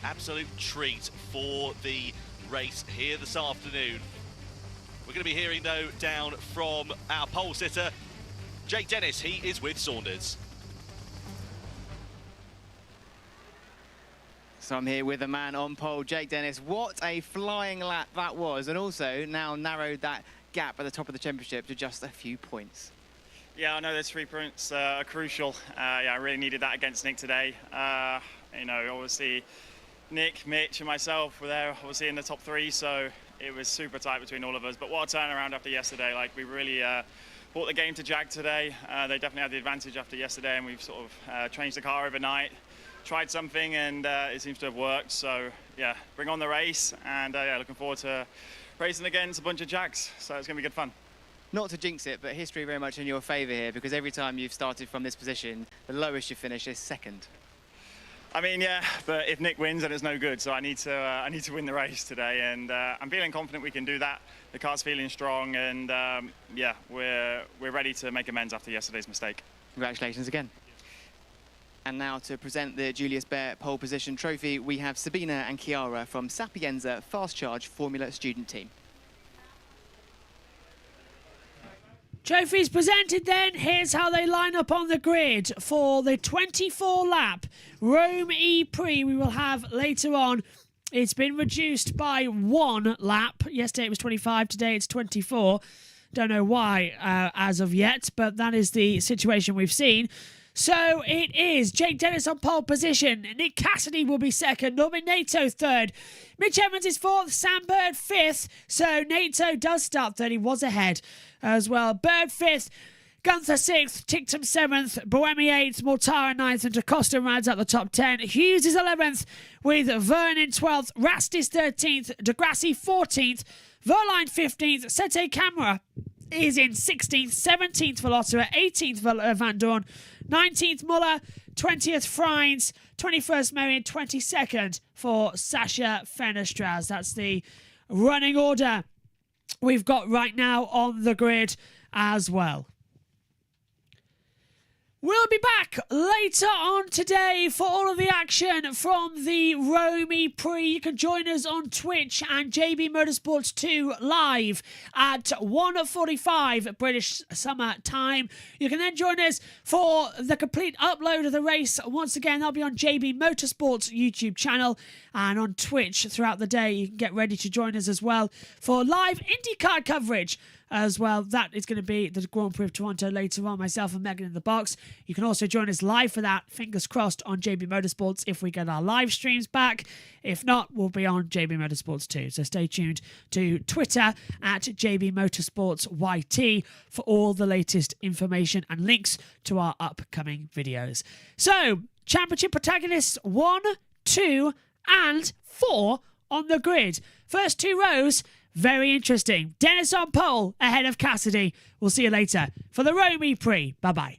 absolute treat for the race here this afternoon. We're going to be hearing, though, down from our pole sitter, Jake Dennis. He is with Saunders. So I'm here with the man on pole, Jake Dennis. What a flying lap that was, and also now narrowed that gap at the top of the championship to just a few points. Yeah, I know those 3 points are crucial. Yeah, I really needed that against Nick today. You know, obviously Nick, Mitch and myself were there obviously in the top 3, so it was super tight between all of us. But what a turnaround after yesterday. Like, we really brought the game to Jag today. They definitely had the advantage after yesterday, and we've sort of changed the car overnight, tried something, and it seems to have worked. So yeah, bring on the race, and yeah, looking forward to racing against a bunch of Jags. So it's going to be good fun. Not to jinx it, but history very much in your favour here, because every time you've started from this position, the lowest you finish is second. I mean, yeah, but if Nick wins, then it's no good. So I need to win the race today, and I'm feeling confident we can do that. The car's feeling strong, and yeah, we're ready to make amends after yesterday's mistake. Congratulations again. And now to present the Julius Baer pole position trophy, we have Sabina and Chiara from Sapienza Fast Charge Formula Student Team. Trophies presented then. Here's how they line up on the grid for the 24-lap Rome E-Prix we will have later on. It's been reduced by 1 lap. Yesterday it was 25, today it's 24. Don't know why as of yet, but that is the situation we've seen. So it is Jake Dennis on pole position. Nick Cassidy will be second. Norman Nato third. Mitch Evans is fourth. Sam Bird fifth. So Nato does start third. He was ahead as well. Bird fifth. Gunther sixth. Tictum seventh. Boemi eighth. Mortara ninth. And DaCosta rounds out the top 10. Hughes is 11th with Verne in 12th. Rastis 13th. Degrassi 14th. Verline 15th. Sete Camera is in 16th, 17th for Lotterer, 18th for Van Dorn, 19th Muller, 20th Freins, 21st Marion, 22nd for Sasha Fenestraz. That's the running order we've got right now on the grid as well. We'll be back later on today for all of the action from the Rome E-Prix. You can join us on Twitch and JB Motorsports 2 live at 1:45 British summer time. You can then join us for the complete upload of the race. Once again, that'll be on JB Motorsports YouTube channel and on Twitch throughout the day. You can get ready to join us as well for live IndyCar coverage as well. That is going to be the Grand Prix of Toronto later on, myself and Megan in the box. You can also join us live for that, fingers crossed, on JB Motorsports if we get our live streams back. If not, we'll be on JB Motorsports too. So stay tuned to Twitter at JB Motorsports YT for all the latest information and links to our upcoming videos. So, Championship protagonists 1, 2 and 4 on the grid. First 2 rows, very interesting. Dennis on pole ahead of Cassidy. We'll see you later for the Rome E-Prix. Bye-bye.